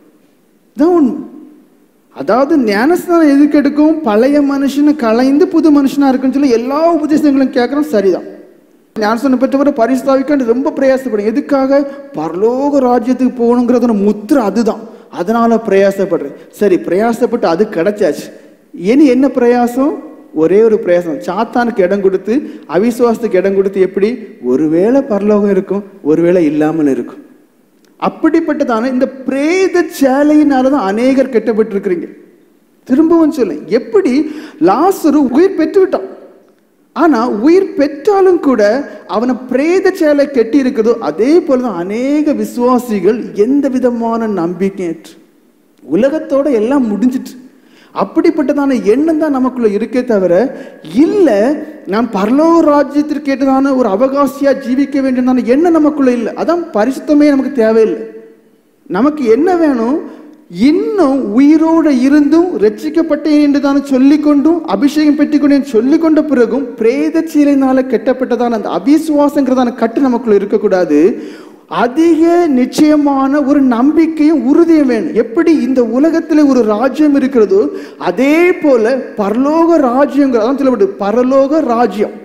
தான் உண்மை. அதாவது ஞானஸ்தானம் எதுக்கு எடுக்கும்? பழைய மனுஷனை கலைந்து புது மனுஷனா இருக்குன்னு சொல்லி எல்லா உபதேசங்களும் கேட்கறோம். சரிதான். ஞானஸ்தானம் பெற்றவரை பரிசுத்தாவிக்காண்டு ரொம்ப பிரயாசப்படும். எதுக்காக? பரலோக ராஜ்யத்துக்கு போகணுங்கிறத முத்திரை அதுதான். அதனால பிரயாசப்படுறேன். சரி, பிரயாசப்பட்டு அது கிடைச்சாச்சு. இனி என்ன பிரயாசம்? ஒரே ஒரு பிரயாசம். சாத்தானுக்கு இடம் கொடுத்து, அவிசுவாசத்துக்கு இடம் கொடுத்து, எப்படி? ஒருவேளை பரலோகம் இருக்கும், ஒருவேளை இல்லாமல் இருக்கும். அப்படிப்பட்டதான இந்த பிரேத சேலையினாலதான் அநேகர் கெட்டப்பட்டிருக்கிறீங்க. திரும்பவும் சொல்ல, எப்படி லாசரு உயிர் பெற்று விட்டான். ஆனா உயிர் பெற்றாலும் கூட அவனை பிரேத சேலை கெட்டி இருக்குதோ, அதே போலதான் அநேக விசுவாசிகள் எந்த விதமான நம்பிக்கையற்று உலகத்தோட எல்லாம் முடிஞ்சிட்டு அப்படிப்பட்டதான எண்ணம் தான் நமக்குள்ள இருக்கே தவிர, இல்ல நான் பரலோக ராஜ்யத்திற்கு கேட்டதான ஒரு அவகாசியா ஜீவிக்க வேண்டியதான எண்ணம் நமக்குள்ள இல்லை. அதான் பரிசுத்தமே நமக்கு தேவையில்லை. நமக்கு என்ன வேணும்? இன்னும் உயிரோடு இருந்தும் ரட்சிக்கப்பட்டேன் என்று தானே சொல்லிக்கொண்டும் அபிஷேகம் பெற்றுக்கொண்டேன் சொல்லிக்கொண்ட பிறகும் பிரேத சீலையினால கெட்டப்பட்டதான அந்த அவிசுவாசங்கிறதான கட்டு நமக்குள்ள இருக்கக்கூடாது. அதிக நிச்சயமான ஒரு நம்பிக்கையும் உறுதியும் வேணும். எப்படி இந்த உலகத்தில் ஒரு ராஜ்யம் இருக்கிறதோ அதே போல பரலோக ராஜ்யம், அதான் சொல்லப்படுது பரலோக ராஜ்யம்.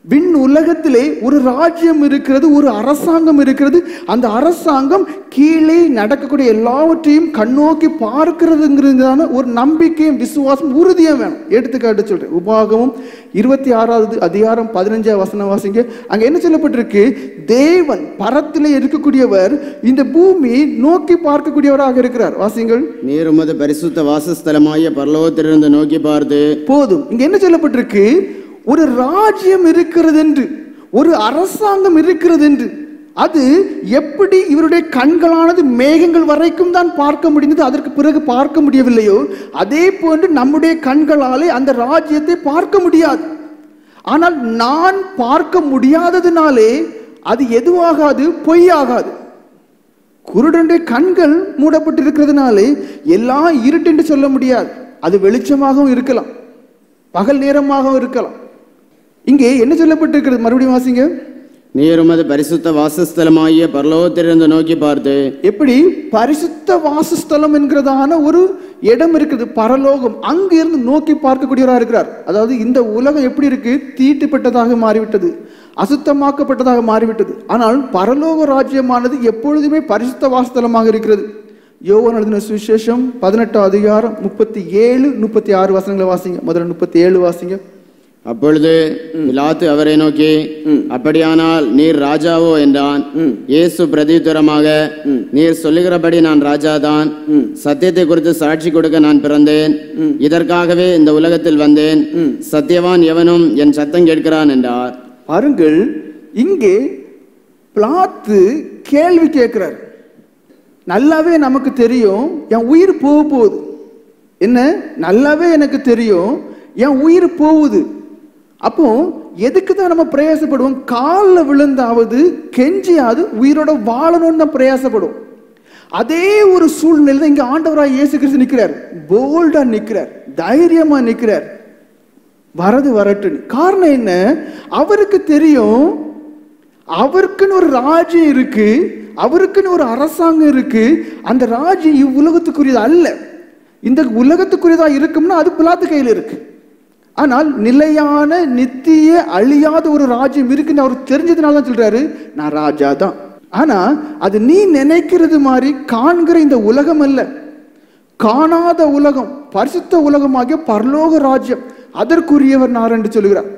விண் உலகத்திலே ஒரு ராஜ்யம் இருக்கிறது, ஒரு அரசாங்கம் இருக்கிறது. அந்த அரசாங்கம் கீழே நடக்கக்கூடிய எல்லாவற்றையும் கண்ணோக்கி பார்க்கிறதுங்கிறதான ஒரு நம்பிக்கையும் விசுவாசம் உறுதியும் வேணும். எடுத்துக்காட்டு சொல்றேன். உபாகமம் 26வது அதிகாரம் 15வது வசனம் வாசிங்க. அங்க என்ன சொல்லப்பட்டிருக்கு? தேவன் பரத்திலே இருக்கக்கூடியவர் இந்த பூமியை நோக்கி பார்க்கக்கூடியவராக இருக்கிறார். வாசிங்கள். நீர் உமது பரிசுத்த வாசஸ்தலமாகிய பரலோகத்திலிருந்து நோக்கி பார்த்து. போதும். இங்க என்ன சொல்லப்பட்டிருக்கு? ஒரு ராஜ்யம் இருக்கிறது என்று, ஒரு அரசாங்கம் இருக்கிறது என்று. அது எப்படி இவருடைய கண்களானது மேகங்கள் வரைக்கும் தான் பார்க்க முடிந்தது, அதற்கு பிறகு பார்க்க முடியவில்லையோ, அதே போன்று நம்முடைய கண்களாலே அந்த ராஜ்யத்தை பார்க்க முடியாது. ஆனால் நான் பார்க்க முடியாததினாலே அது எதுவாகாது? பொய்யாகாது. குருடனுடைய கண்கள் மூடப்பட்டிருக்கிறதுனாலே எல்லாம் இருட்டு என்று சொல்ல முடியாது. அது வெளிச்சமாகவும் இருக்கலாம், பகல் நேரமாகவும் இருக்கலாம். இங்கே என்ன சொல்லப்பட்டிருக்கிறது? மறுபடியும் வாசிங்க. நீர் உமது பரிசுத்த வாசஸ்தலமாகிய பரலோகத்திலிருந்து நோக்கி பார்த்து. எப்படி? பரிசுத்த வாசஸ்தலம் என்கிறதான ஒரு இடம் இருக்குது, பரலோகம். அங்க இருந்து நோக்கி பார்க்கக்கூடியவராக இருக்கிறார். அதாவது இந்த உலகம் எப்படி இருக்கு? தீட்டுப்பட்டதாக மாறிவிட்டது, அசுத்தமாக்கப்பட்டதாக மாறிவிட்டது. ஆனால் பரலோக ராஜ்யமானது எப்பொழுதுமே பரிசுத்த வாசஸ்தலமாக இருக்கிறது. யோவான் எழுதின சுவிசேஷம் 18 அதிகாரம் 37 36 வசனங்களை வாசிங்க. முதல்ல 37 வாசிங்க. அப்பொழுது பிலாத்து அவரை நோக்கி, அப்படியானால் நீர் ராஜாவோ என்றான். இயேசு பிரதியுத்தரமாக, நீர் சொல்லுகிறபடி நான் ராஜாதான். சத்தியத்தை குறித்து சாட்சி கொடுக்க நான் பிறந்தேன். இதற்காகவே இந்த உலகத்தில் வந்தேன். சத்தியவான் எவனும் என் சத்தம் கேட்கிறான் என்றார். பாருங்கள், இங்கே பிலாத்து கேள்வி கேட்கிறார். நல்லாவே நமக்கு தெரியும் என் உயிர் போக போகுது. என்ன, நல்லாவே எனக்கு தெரியும் என் உயிர் போகுது. அப்போ எதுக்கு தான் நம்ம பிரயாசப்படுவோம்? காலில் விழுந்தாவது கெஞ்சியாவது உயிரோட வாழணும்னு தான் பிரயாசப்படுவோம். அதே ஒரு சூழ்நிலை தான் இங்க ஆண்டவராய் இயேசு கிறிஸ்து நிற்கிறார். போல்டா நிற்கிறார், தைரியமா நிற்கிறார். வரது வரட்டுன்னு. காரணம் என்ன? அவருக்கு தெரியும் அவருக்குன்னு ஒரு ராஜ்யம் இருக்கு, அவருக்குன்னு ஒரு அரசாங்கம் இருக்கு. அந்த ராஜ்யம் இவ்வுலகத்துக்குரியது அல்ல. இந்த உலகத்துக்குரியதா இருக்கும்னா அது பிலாத்து கையில் இருக்கு. ஆனால் நிலையான நித்திய அழியாத ஒரு ராஜ்யம் இருக்குன்னு அவர் தெரிஞ்சதுனால தான் சொல்றாரு, நான் ராஜா தான். ஆனா அது நீ நினைக்கிறது மாதிரி காண்கிற இந்த உலகம் அல்ல. காணாத உலகம், பரிசுத்த உலகமாகிய பரலோக ராஜ்யம், அதற்குரியவர் நான் என்று சொல்கிறார்.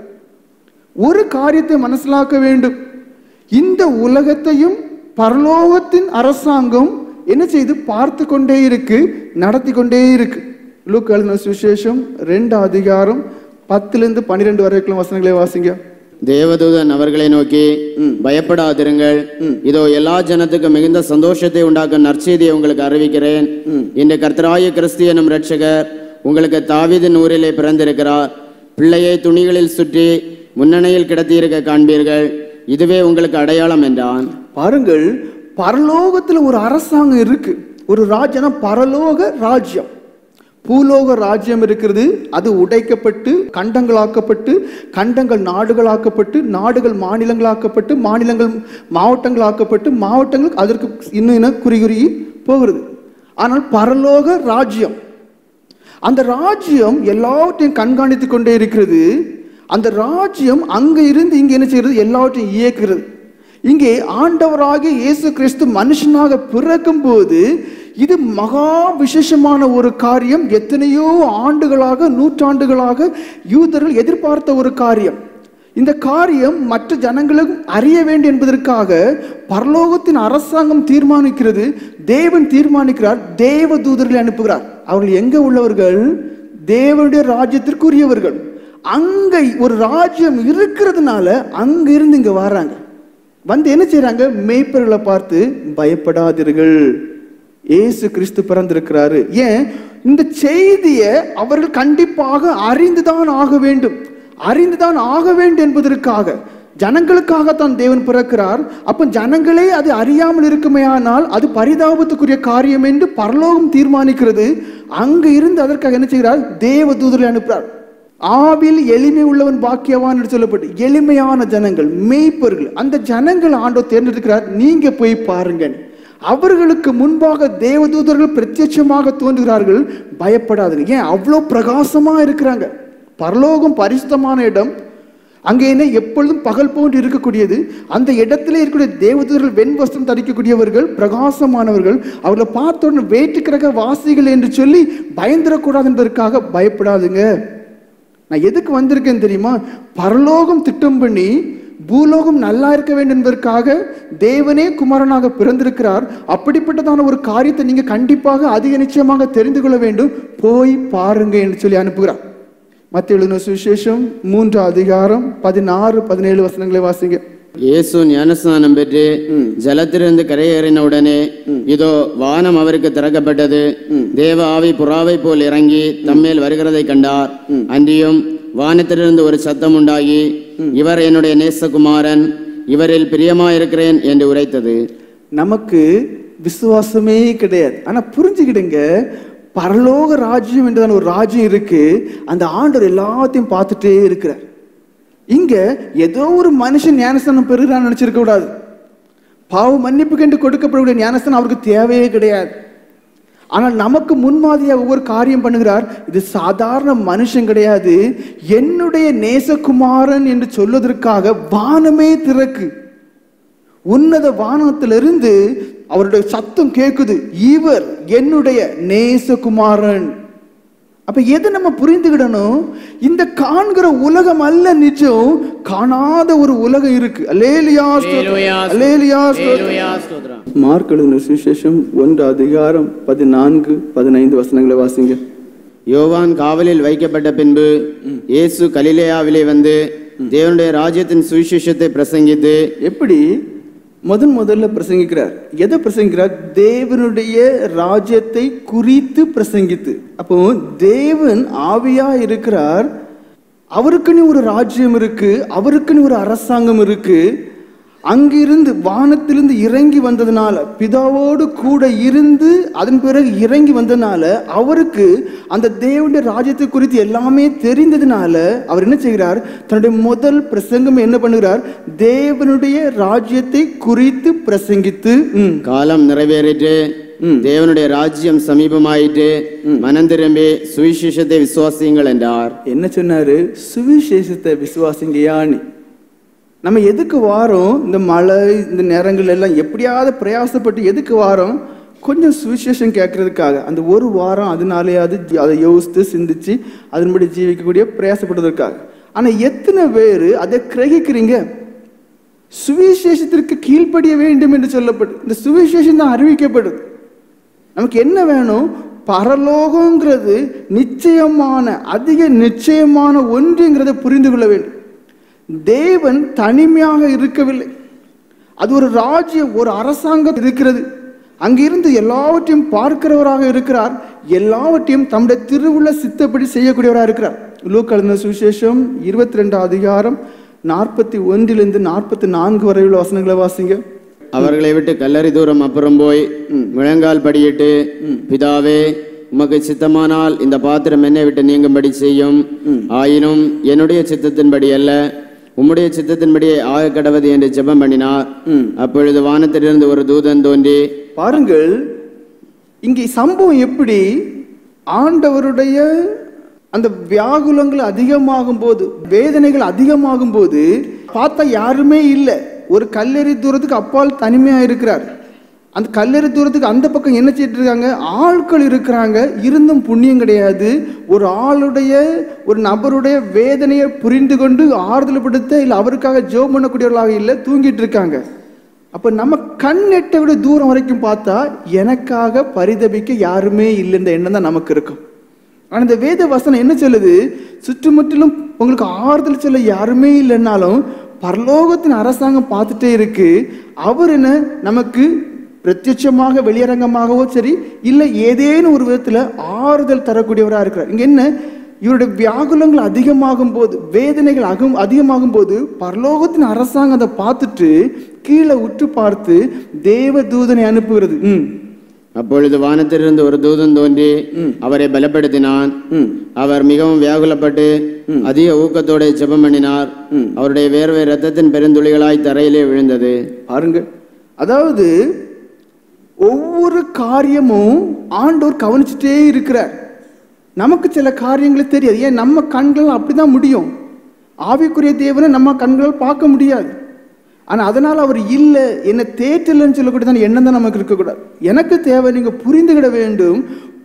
ஒரு காரியத்தை மனசிலாக்க வேண்டும். இந்த உலகத்தையும் பரலோகத்தின் அரசாங்கம் என்ன செய்து பார்த்து கொண்டே இருக்கு, நடத்தி கொண்டே இருக்கு. லூக்கா எழுதின சுவிசேஷம் 2 அதிகாரம் 10-12 வரைக்கும் வசனங்களை வாசிங்க. தேவதூதன் அவர்களை நோக்கி, பயப்படாதிருங்கள், இதோ எல்லா ஜனத்துக்கும் மிகுந்த சந்தோஷத்தை உண்டாக்கும் நற்செய்தியை உங்களுக்கு அறிவிக்கிறேன். இந்த கர்த்தராகிய கிறிஸ்து எனும் இரட்சகர் உங்களுக்கு தாவீதின் ஊரிலே பிறந்திருக்கிறார். பிள்ளையை துணிகளில் சுற்றி முன்னணியில் கிடத்தியிருக்க காண்பீர்கள். இதுவே உங்களுக்கு அடையாளம் என்றான். பாருங்கள், பரலோகத்தில் ஒரு அரசாங்கம் இருக்கு, ஒரு ராஜ்யம். பரலோக ராஜ்யம், பூலோக ராஜ்யம் இருக்கிறது. அது உடைக்கப்பட்டு கண்டங்களாக்கப்பட்டு, கண்டங்கள் நாடுகளாக்கப்பட்டு, நாடுகள் மாநிலங்களாக்கப்பட்டு, மாநிலங்கள் மாவட்டங்களாக்கப்பட்டு, மாவட்டங்கள் அதற்கு இன்னும் குறி போகிறது. ஆனால் பரலோக ராஜ்யம், அந்த ராஜ்யம் எல்லாவற்றையும் கண்காணித்து கொண்டே இருக்கிறது. அந்த ராஜ்யம் அங்க இருந்து இங்க என்ன செய்யறது? எல்லாவற்றையும் இயக்குகிறது. இங்கே ஆண்டவராகிய இயேசு கிறிஸ்து மனுஷனாக பிறக்கும் போது இது மகா விசேஷமான ஒரு காரியம். எத்தனையோ ஆண்டுகளாக, நூற்றாண்டுகளாக யூதர்கள் எதிர்பார்த்த ஒரு காரியம். இந்த காரியம் மற்ற ஜனங்களும் அறிய வேண்டும் என்பதற்காக பரலோகத்தின் அரசாங்கம் தீர்மானிக்கிறது. தேவன் தீர்மானிக்கிறார், தேவ தூதர்களை அனுப்புகிறார். அவர்கள் எங்க உள்ளவர்கள்? தேவனுடைய ராஜ்யத்திற்குரியவர்கள். அங்க ஒரு ராஜ்யம் இருக்கிறதுனால அங்க இருந்து இங்க வராங்க. வந்து என்ன செய்யறாங்க? மேய்ப்பர்களை பார்த்து, பயப்படாதீர்கள், இயேசு கிறிஸ்து பிறந்திருக்கிறாரு. ஏன்? இந்த செய்தியை அவர்கள் கண்டிப்பாக அறிந்துதான் ஆக வேண்டும். அறிந்துதான் ஆக வேண்டும் என்பதற்காக, ஜனங்களுக்காகத்தான் தேவன் பிறக்கிறார். அப்ப ஜனங்களே அது அறியாமல் இருக்குமேயானால் அது பரிதாபத்துக்குரிய காரியம் என்று பரலோகம் தீர்மானிக்கிறது. அங்க இருந்து அதற்காக என்ன செய்கிறார்? தேவ தூதர்களை அனுப்புகிறார். ஆவில் எளிமை உள்ளவன் பாக்கியவான் என்று சொல்லப்பட்டு எளிமையான ஜனங்கள், மேய்ப்பர்கள், அந்த ஜனங்கள் ஆண்டவர் தேர்ந்தெடுக்கிறார். நீங்க போய் பாருங்க. அவர்களுக்கு முன்பாக தேவதூதர்கள் பிரத்யட்சமாக தோன்றுகிறார்கள். பயப்படாதுங்க. ஏன்? அவ்வளோ பிரகாசமா இருக்கிறாங்க. பரலோகம் பரிசுத்தமான இடம். அங்கே என்ன எப்பொழுதும் பகல் போன்று இருக்கக்கூடியது. அந்த இடத்திலே இருக்கக்கூடிய தேவதூதர்கள் வெண்வஸ்திரம் தரிக்கக்கூடியவர்கள், பிரகாசமானவர்கள். அவர்களை பார்த்த உடனே வேற்றுக்கிரக வாசிகள் என்று சொல்லி பயந்துடக்கூடாது என்பதற்காக பயப்படாதுங்க. நான் எதுக்கு வந்திருக்கேன் தெரியுமா? பரலோகம் திட்டம் பண்ணி பூலோகம் நல்லா இருக்க வேண்டும் என்பதற்காக தேவனே குமாரனாக பிறந்திருக்கிறார். அப்படிப்பட்டதான ஒரு காரியத்தை நீங்க கண்டிப்பாக அதிக நிச்சயமாக தெரிந்து கொள்ள வேண்டும். போய் பாருங்க என்று சொல்லி அனுப்புகிறார். மத்தேயு எழுதின சுவிசேஷம் 3 அதிகாரம் 16-17 வசனங்களை வாசிங்க. இயேசு ஞானஸ்நானம் பெற்று ஜலத்திலிருந்து கரையேறின உடனே இதோ வானம் அவருக்கு திறக்கப்பட்டது. தேவ ஆவி புறாவை போல் இறங்கி தம்மேல் வருகிறதை கண்டார். அன்றியும் வானத்திலிருந்து ஒரு சத்தம் உண்டாகி, இவர் என்னுடைய நேசகுமாரன், இவரில் பிரியமாயிருக்கிறேன் என்று உரைத்தது. நமக்கு விசுவாசமே கிடையாது. ஆனா புரிஞ்சுக்கிடுங்க, பரலோக ராஜ்யம் என்றதான ஒரு ராஜ்யம் இருக்கு. அந்த ஆண்டவர் எல்லாத்தையும் பார்த்துட்டே இருக்கிறார். இங்க ஏதோ ஒரு மனுஷன் ஞானஸ்தானம் பெறுகிறான்னு நினைச்சிருக்க கூடாது. பாவ மன்னிப்புக்கு என்று கொடுக்கப்படக்கூடிய ஞானஸ்தானம் அவருக்கு தேவையே கிடையாது. ஆனால் நமக்கு முன்மாதிரியாக ஒவ்வொரு காரியம் பண்ணுகிறார். இது சாதாரண மனுஷன் கிடையாது. என்னுடைய நேசகுமாரன் என்று சொல்வதற்காக வானமே திறக்கு. உன்னத வானத்திலிருந்து அவருடைய சத்தம் கேட்குது, இவர் என்னுடைய நேசகுமாரன். அப்ப எது நம்ம புரிந்துக்கிடணும், இந்த காண்கிற உலகம் அல்ல நிஜம், காணாத ஒரு உலகம் இருக்கு. அல்லேலூயா அல்லேலூயா ஸ்தோத்திரம். மார்க் எழுதின சுவிசேஷம் 1:14-15 வசனங்களை வாசிங்க. யோவான் காவலில் வைக்கப்பட்ட பின்பு இயேசு கலிலேயாவிலே வந்து தேவனுடைய ராஜ்யத்தின் சுவிசேஷத்தை பிரசங்கித்து, எப்படி முதல்ல பிரசங்கிக்கிறார். எதை பிரசங்கிக்கிறார்? தேவனுடைய ராஜ்யத்தை குறித்து பிரசங்கித்து. அப்போ தேவன் ஆவியா இருக்கிறார், அவருக்குன்னு ஒரு ராஜ்யம் இருக்கு, அவருக்குன்னு ஒரு அரசாங்கம் இருக்கு. அங்கிருந்து வானத்திலிருந்து இறங்கி வந்ததுனால, பிதாவோடு கூட இருந்து அதன் பிறகு இறங்கி வந்ததுனால, அவருக்கு அந்த தேவனுடைய ராஜ்யத்தை குறித்து எல்லாமே தெரிந்ததுனால அவர் என்ன செய்கிறார்? தன்னுடைய முதல் பிரசங்கம் என்ன பண்ணுகிறார்? தேவனுடைய ராஜ்யத்தை குறித்து பிரசங்கித்து, காலம் நிறைவேறிட்டு தேவனுடைய ராஜ்யம் சமீபமாயிட்டு மனம் திரும்பி சுவிசேஷத்தை விசுவாசியுங்கள் என்றார். என்ன சொன்னாரு? சுவிசேஷத்தை விசுவாசிங்கயான்னு. நம்ம எதுக்கு வாரோம்? இந்த மழை இந்த நேரங்கள் எல்லாம் எப்படியாவது பிரயாசப்பட்டு எதுக்கு வாரோம்? கொஞ்சம் சுவிசேஷம் கேட்கறதுக்காக. அந்த ஒரு வாரம் அதனாலேயாவது அதை யோசித்து சிந்திச்சு அதன்படி ஜீவிக்கக்கூடிய பிரயாசப்படுவதற்காக. ஆனா எத்தனை பேர் அதை கிரகிக்கிறீங்க? சுவிசேஷத்திற்கு கீழ்ப்படிய வேண்டும் என்று சொல்லப்படு, இந்த சுவிசேஷம் தான் அறிவிக்கப்படுது. நமக்கு என்ன வேணும்? பரலோகங்கிறது நிச்சயமான, அதிக நிச்சயமான ஒன்றுங்கிறத புரிந்து கொள்ள வேண்டும். தேவன் தனிமையாக இருக்கவில்லை, அது ஒரு ராஜ்யம், ஒரு அரசாங்கம் இருக்கிறது. அங்கிருந்து எல்லாவற்றையும் பார்க்கிறவராக இருக்கிறார், எல்லாவற்றையும் தம்முடைய திருவுள்ள சித்தப்படி செய்யக்கூடியவராக இருக்கிறார். லூக்கா எழுதின சுவிசேஷம் 22:41-44 வரை உள்ள வசனங்களை வாசிங்க. அவர்களை விட்டு கல்லறை தூரம் அப்புறம் போய் முழங்கால் படியிட்டு, பிதாவே உமக்கு சித்தமானால் இந்த பாத்திரம் என்னை விட்டு நீங்கும்படி செய்யும், ஆயினும் என்னுடைய சித்தத்தின்படி அல்ல உம்முடைய சித்தத்தின்படியே ஆக கடவது என்று ஜெபம் பண்ணினார். அப்பொழுது வானத்திலிருந்து ஒரு தூதன் தோன்றி, பாருங்கள் இங்கே சம்பவம் எப்படி, ஆண்டவருடைய அந்த வியாகுலங்கள் அதிகமாகும் போது, வேதனைகள் அதிகமாகும் போது பார்த்தா யாருமே இல்லை, ஒரு கல்லெறி தூரத்துக்கு அப்பால் தனிமையா இருக்கிறார். அந்த கல்லெறி தூரத்துக்கு அந்த பக்கம் என்ன செய்யிட்டு இருக்காங்க? ஆட்கள் இருக்கிறாங்க, இருந்தும் புண்ணியம் கிடையாது. ஒரு ஆளுடைய, ஒரு நபருடைய வேதனையை புரிந்து கொண்டு ஆறுதல் படுத்த இல்லை அவருக்காக ஜெபம் பண்ணக்கூடியவர்களாக இல்லை, தூங்கிட்டு இருக்காங்க. அப்ப நம்ம கண் எட்டை விட தூரம் வரைக்கும் பார்த்தா எனக்காக பரிதபிக்க யாருமே இல்லைன்ற எண்ணம் தான் நமக்கு இருக்கும். ஆனா இந்த வேத வசனம் என்ன சொல்லுது? சுற்றுமுற்றிலும் உங்களுக்கு ஆறுதல் சொல்ல யாருமே இல்லைன்னாலும் பரலோகத்தின் அரசாங்கம் பார்த்துட்டே இருக்கு. அவர் என்ன நமக்கு பிரத்யட்சமாக வெளியரங்கமாகவோ சரி இல்லை ஏதேனும் ஒரு விதத்துல ஆறுதல் தரக்கூடியவராக இருக்கிறார். இங்க என்ன, இவருடைய வியாகுலங்கள் அதிகமாகும் போது, வேதனைகள் அதிகமாகும் போது பரலோகத்தின் அரசாங்கம் அதை பார்த்துட்டு கீழே உற்று பார்த்து தேவ தூதனை அனுப்புகிறது. அப்பொழுது வானத்திலிருந்து ஒரு தூதன் தோன்றி அவரை பலப்படுத்தினான். அவர் மிகவும் வியாகுலப்பட்டு அதிக ஊக்கத்தோட ஜெபம் பண்ணினார். அவருடைய வேர்வை ரத்தத்தின் பெருந்துளிகளாய் தரையிலே விழுந்தது. பாருங்க, அதாவது ஒவ்வொரு காரியமும் ஆண்டவர் கவனிச்சுட்டே இருக்கிறார். நமக்கு சில காரியங்கள் தெரியாது, ஏன் நம்ம கண்கள் அப்படிதான் முடியும். ஆவிக்குரிய தேவனை நம்ம கண்கள் பார்க்க முடியாது. ஆனா அதனால அவர் இல்லை, என்ன தேற்றலன்னு சொல்லக்கூடியதான எண்ணம் தான் நமக்கு இருக்கக்கூடாது. எனக்கு தேவை, நீங்க புரிந்துகிட வேண்டும்,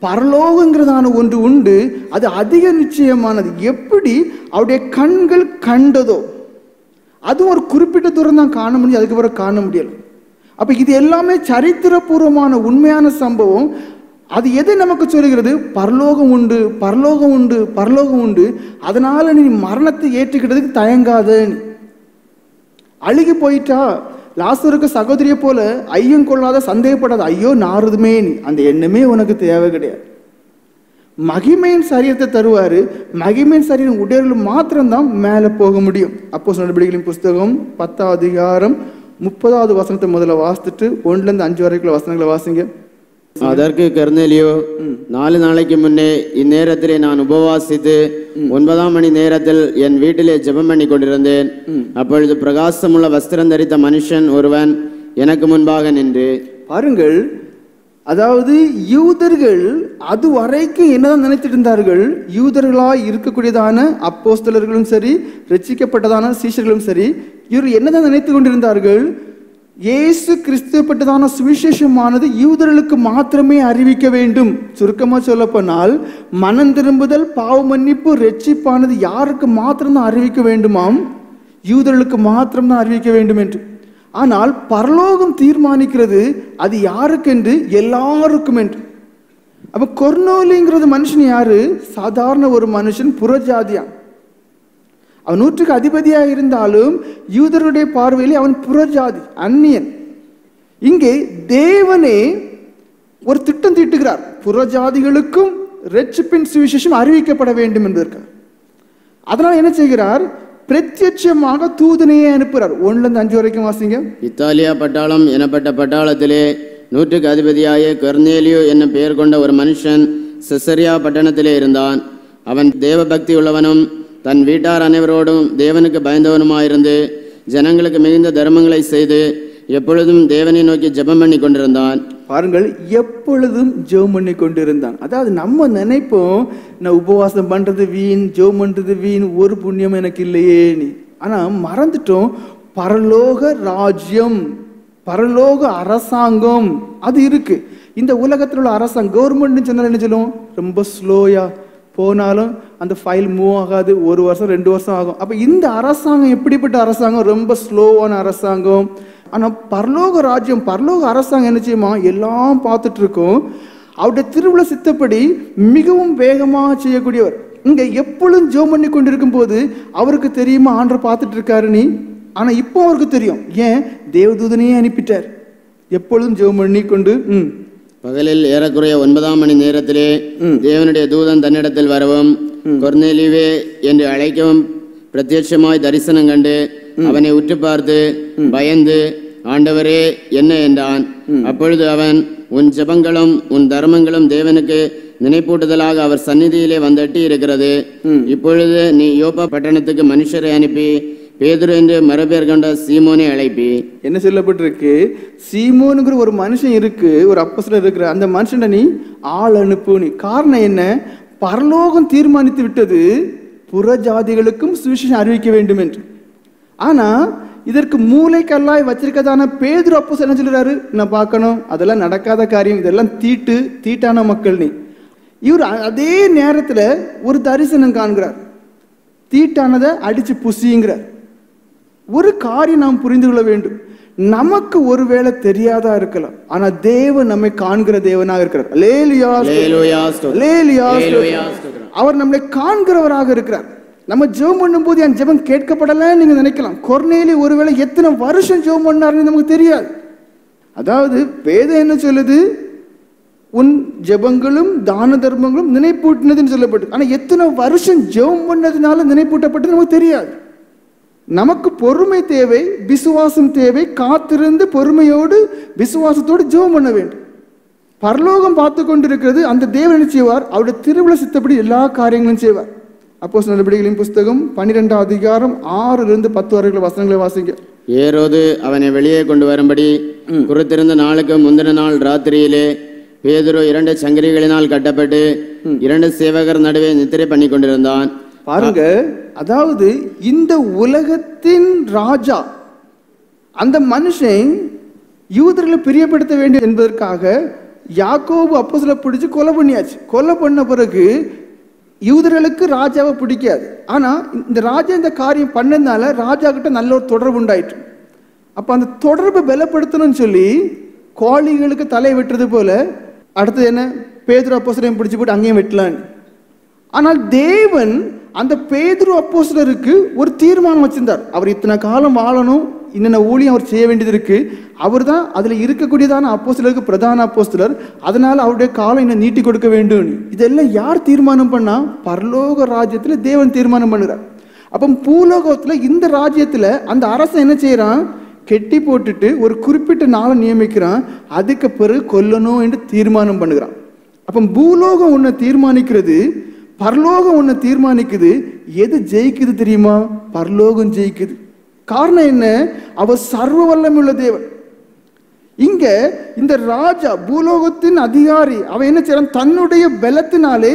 பரலோகங்கிறதான ஒன்று உண்டு, அது அதிக நிச்சயமானது. எப்படி அவருடைய கண்கள் கண்டதோ அதுவும் ஒரு குறிப்பிட்ட தூரம் தான் காண முடியும், அதுக்கப்புறம் காண முடியல. அப்ப இது எல்லாமே சரித்திரபூர்வமான உண்மையான சம்பவம். அது எதை நமக்கு சொல்லுகிறது? பரலோகம் உண்டு, பரலோகம் உண்டு, பரலோகம் உண்டு. அதனால நீ மரணத்தை ஏற்றுக்கிட்டதுக்கு தயங்காத. அழுகி போயிட்டா லாசருக்கு சகோதரியை போல ஐயம் கொள்ளாத, சந்தேகப்படாத, ஐயோ நாறுதுமே, அந்த எண்ணமே உனக்கு தேவை கிடையாது. மகிமையின் சரீரத்தை தருவாரு, மகிமையின் சரீரம் உடையவர்கள் மாத்திரம்தான் மேலே போக முடியும். அப்போஸ்தலர் நடபடிகளின் புஸ்தகம் 10:30 வசனத்தை முதல்ல வாசித்துட்டு 1-5 வரைக்குள்ள வசனங்களை வாசிங்க. அதற்கு கர்நேலியோ, 4 நாளைக்கு முன்னே இந்நேரத்திலே நான் உபவாசித்து 9ஆம் மணி நேரத்தில் என் வீட்டிலே ஜெபம் பண்ணி கொண்டிருந்தேன். அப்பொழுது பிரகாசமுள்ள வஸ்திரம் தரித்த மனுஷன் ஒருவன் எனக்கு முன்பாக நின்று. பாருங்கள், அதாவது யூதர்கள் அது வரைக்கும் என்னதான் நினைத்துட்டு இருந்தார்கள்? யூதர்களாய் இருக்கக்கூடியதான அப்போஸ்தலர்களும் சரி, ரட்சிக்கப்பட்டதான சீஷர்களும் சரி, இவர் என்னதான் நினைத்து கொண்டிருந்தார்கள்? இயேசு கிறிஸ்து பட்டதான சுவிசேஷமானது யூதர்களுக்கு மாத்திரமே அறிவிக்க வேண்டும். சுருக்கமா சொல்ல போனால் மனம் திரும்புதல், பாவ மன்னிப்பு, ரட்சிப்பானது யாருக்கு மாத்திரம்தான் அறிவிக்க வேண்டுமாம்? யூதர்களுக்கு மாத்திரம்தான் அறிவிக்க வேண்டும் என்று. ஆனால் பரலோகம் தீர்மானிக்கிறது அது யாருக்கென்று? எல்லாருக்கும் என்று. அப்ப கொர்நேலியுங்கிறது மனுஷன் யாரு? சாதாரண ஒரு மனுஷன், புறஜாதியான். அவன் 100க்கு அதிபதியாக இருந்தாலும் யூதருடைய பார்வையில் அவன் புறஜாதி, அந்நியன். இங்கே தேவனே ஒரு திட்டம் தீட்டுகிறார், புறஜாதிகளுக்கும் ரட்சிப்பின் சுவிசேஷம் அறிவிக்கப்பட வேண்டும் என்பதற்காக. அதனால் என்ன செய்கிறார்? பிரத்யட்சமாக தூதனையே அனுப்புகிறார். 1-5 வரைக்கும் வாசிங்க. இத்தாலியா பட்டாளம் எனப்பட்ட பட்டாளத்திலே 100க்கு அதிபதியாய கொர்நேலியு என்னும் பெயர் கொண்ட ஒரு மனுஷன் செசரியா பட்டணத்திலே இருந்தான். அவன் தேவ பக்தி உள்ளவனும் தன் வீட்டார் அனைவரோடும் தேவனுக்கு பயந்தவனுமாயிருந்து ஜனங்களுக்கு மிகுந்த தர்மங்களை செய்து எப்பொழுதும் தேவனை நோக்கி ஜெபம் பண்ணி கொண்டிருந்தான். பாருங்கள், எப்பொழுதும் ஜெபம் பண்ணி கொண்டிருந்தான். அதாவது நம்ம நினைப்போம், நான் உபவாசம் பண்றது வீண், ஜெபம் பண்றது வீண், ஒரு புண்ணியம் எனக்கு இல்லையே நீ. ஆனா மறந்துட்டோம், பரலோக ராஜ்யம், பரலோக அரசாங்கம் அது இருக்கு. இந்த உலகத்தில் உள்ள அரசாங்கம், கவர்மெண்ட்னு சொன்னாலும் என்ன சொல்லுவோம்? ரொம்ப ஸ்லோயா போனாலும் அந்த ஃபைல் மூவ் ஆகாது, 1 வருஷம் 2 வருஷம் ஆகும். அப்ப இந்த அரசாங்கம் எப்படிப்பட்ட அரசாங்கம்? ரொம்ப ஸ்லோவான அரசாங்கம். ஆனா பரலோக ராஜ்யம், பரலோக அரசாங்கம் என்ன செய்யுமா? எல்லாம் பார்த்துட்டு இருக்கோம். அவருடைய திருவுள சித்தப்படி மிகவும் வேகமாக செய்யக்கூடியவர். இங்க எப்பொழுதும் ஜெபம் பண்ணி கொண்டிருக்கும் போது அவருக்கு தெரியுமா ஆண்டவர் பார்த்துட்டு இருக்காரு நீ? ஆனா இப்போ அவருக்கு தெரியும். ஏன்? தேவதூதனையே அனுப்பிட்டார். எப்பொழுதும் ஜெபம் பண்ணி கொண்டு பகலில் ஏறக்குறைய 9ஆம் மணி நேரத்திலே தேவனுடைய தூதன் தன்னிடத்தில் வரவும் கொர்நேலியுவே என்று அழைக்கவும் பிரத்யட்சமாய் தரிசனம் கண்டு அவனை உற்று பார்த்து பயந்து, ஆண்டவரே என்ன என்றான். அப்பொழுது அவன், உன் ஜெபங்களும் உன் தர்மங்களும் தேவனுக்கு நினைப்பூட்டுதலாக அவர் சந்நிதியிலே வந்தட்டி இருக்கிறது. இப்பொழுது நீ யோப்பா பட்டணத்துக்கு மனுஷரை அனுப்பி பேதுரு என்று மறுபேர் கொண்ட சீமோனை அழைப்பி. என்ன சொல்லப்பட்டிருக்கு? சீமோனுங்கிற ஒரு மனுஷன் இருக்கு, ஒரு அப்போஸ்தலர் இருக்கிற, அந்த மனுஷன் நீ ஆள் அனுப்பு நீ. காரணம் என்ன? பரலோகம் தீர்மானித்து விட்டது புறஜாதிகளுக்கும் சுவிசேஷம் அறிவிக்க வேண்டும் என்று. ஆனா இதற்கு மூளைக்கல்லாய் வச்சிருக்கதான பேதுரு அப்போஸ்தலர் என்ன சொல்றாரு? நான் பார்க்கணும், அதெல்லாம் நடக்காத காரியம், இதெல்லாம் தீட்டான மக்கள் நீ. இவர் அதே நேரத்துல ஒரு தரிசனம் காண்கிறார், தீட்டானதை அடிச்சு புசிங்கிறார். ஒரு காரியம் நாம் புரிந்து கொள்ள வேண்டும். நமக்கு ஒருவேளை தெரியாதா இருக்கலாம், ஆனா தேவன் நம்மை காண்கிற தேவனாக இருக்கிறார். அல்லேலூயா, அல்லேலூயா. அவர் நம்மளை காண்கிறவராக இருக்கிறார். நம்ம ஜெபம் பண்ணும் போது என் ஜெபம் கேட்கப்படலன்னு நீங்க நினைக்கலாம். கொர்நேலி ஒருவேளை எத்தனை வருஷம் ஜெபம் பண்ணாருன்னு நமக்கு தெரியாது. அதாவது வேதம் என்ன சொல்லுது? உன் ஜெபங்களும் தான தர்மங்களும் நினைப்பூட்டினதுன்னு சொல்லப்பட்டு. ஆனா எத்தனை வருஷம் ஜெபம் பண்ணதுனால நினைப்பூட்டப்பட்டது நமக்கு தெரியாது. நமக்கு பொறுமை தேவை, விசுவாசம் தேவை. காத்திருந்து பொறுமையோடு விசுவாசத்தோடு ஜெபம் பண்ண வேண்டும். பரலோகம் பார்த்து கொண்டிருக்கிறது. அந்த தேவன் என்ன செய்வார்? அவருடைய திருவுள சித்தப்படி எல்லா காரியங்களும் செய்வார். அப்போஸ்தலர் நடபடிகளின் புஸ்தகம் 12ஆம் அதிகாரம் 6-10 வரை வசனங்களை வாசிங்க. ஏரோது அவனை வெளியே கொண்டு வரும்படி குறித்திருந்த நாளுக்கு முந்தின நாள் ராத்திரியிலே பேதுரு 2 சங்கிலிகளினால் கட்டப்பட்டு 2 சேவகர் நடுவே நித்திரை பண்ணி கொண்டிருந்தான். பாருங்க, அதாவது இந்த உலகத்தின் ராஜா, அந்த மனுஷன் யூதர்களை பிரியப்படுத்த வேண்டும் என்பதற்காக யாக்கோபு அப்போஸ்தலரை பிடிச்சு கொலை பண்ணியாச்சு. கொலை பண்ண பிறகு யூதர்களுக்கு ராஜாவை பிடிக்காது. ஆனா இந்த ராஜா இந்த காரியம் பண்ணதுனால ராஜா கிட்ட நல்ல ஒரு தொடர்பு உண்டாயிற்று. அப்ப அந்த தொடர்பை பலப்படுத்தணும்னு சொல்லி கோழிகளுக்கு தலை வெட்டுறது போல அடுத்தது என்ன? பேதுரு அப்போஸ்தலரையும் பிடிச்சு போட்டு அங்கேயும் வெட்டலான்னு. ஆனால் தேவன் அந்த பேதுரு அப்போஸ்தலருக்கு ஒரு தீர்மானம் வச்சிருந்தார். அவர் இத்தனை காலம் வாழணும், இன்னென்ன ஊழியம் அவர் செய்ய வேண்டியது இருக்கு. அவர் தான் அதுல இருக்கக்கூடியதான அப்போஸ்தலருக்கு பிரதான அப்போஸ்தலர். அதனால அவருடைய காலம் இன்னும் நீட்டி கொடுக்க வேண்டும். இதெல்லாம் யார் தீர்மானம் பண்ணா? பரலோக ராஜ்யத்துல தேவன் தீர்மானம் பண்ணுறார். அப்போ பூலோகத்துல இந்த ராஜ்யத்துல அந்த அரசன் என்ன செய்யறான்? கெட்டி போட்டுட்டு ஒரு குறிப்பிட்ட நாளை நியமிக்கிறான். அதுக்கு பிறகு கொல்லணும் என்று தீர்மானம் பண்ணுகிறான். அப்போ பூலோகம் ஒன்றை தீர்மானிக்கிறது, பரலோகம் ஒன்றை தீர்மானிக்குது. எது ஜெயிக்குது தெரியுமா? பரலோகம் ஜெயிக்குது. காரணம் என்ன? அவர் சர்வ வல்லமையுள்ள தேவன். இங்க இந்த ராஜா, பூலோகத்தின் அதிகாரி, அவன் என்ன செய்யறான்? தன்னுடைய பலத்தினாலே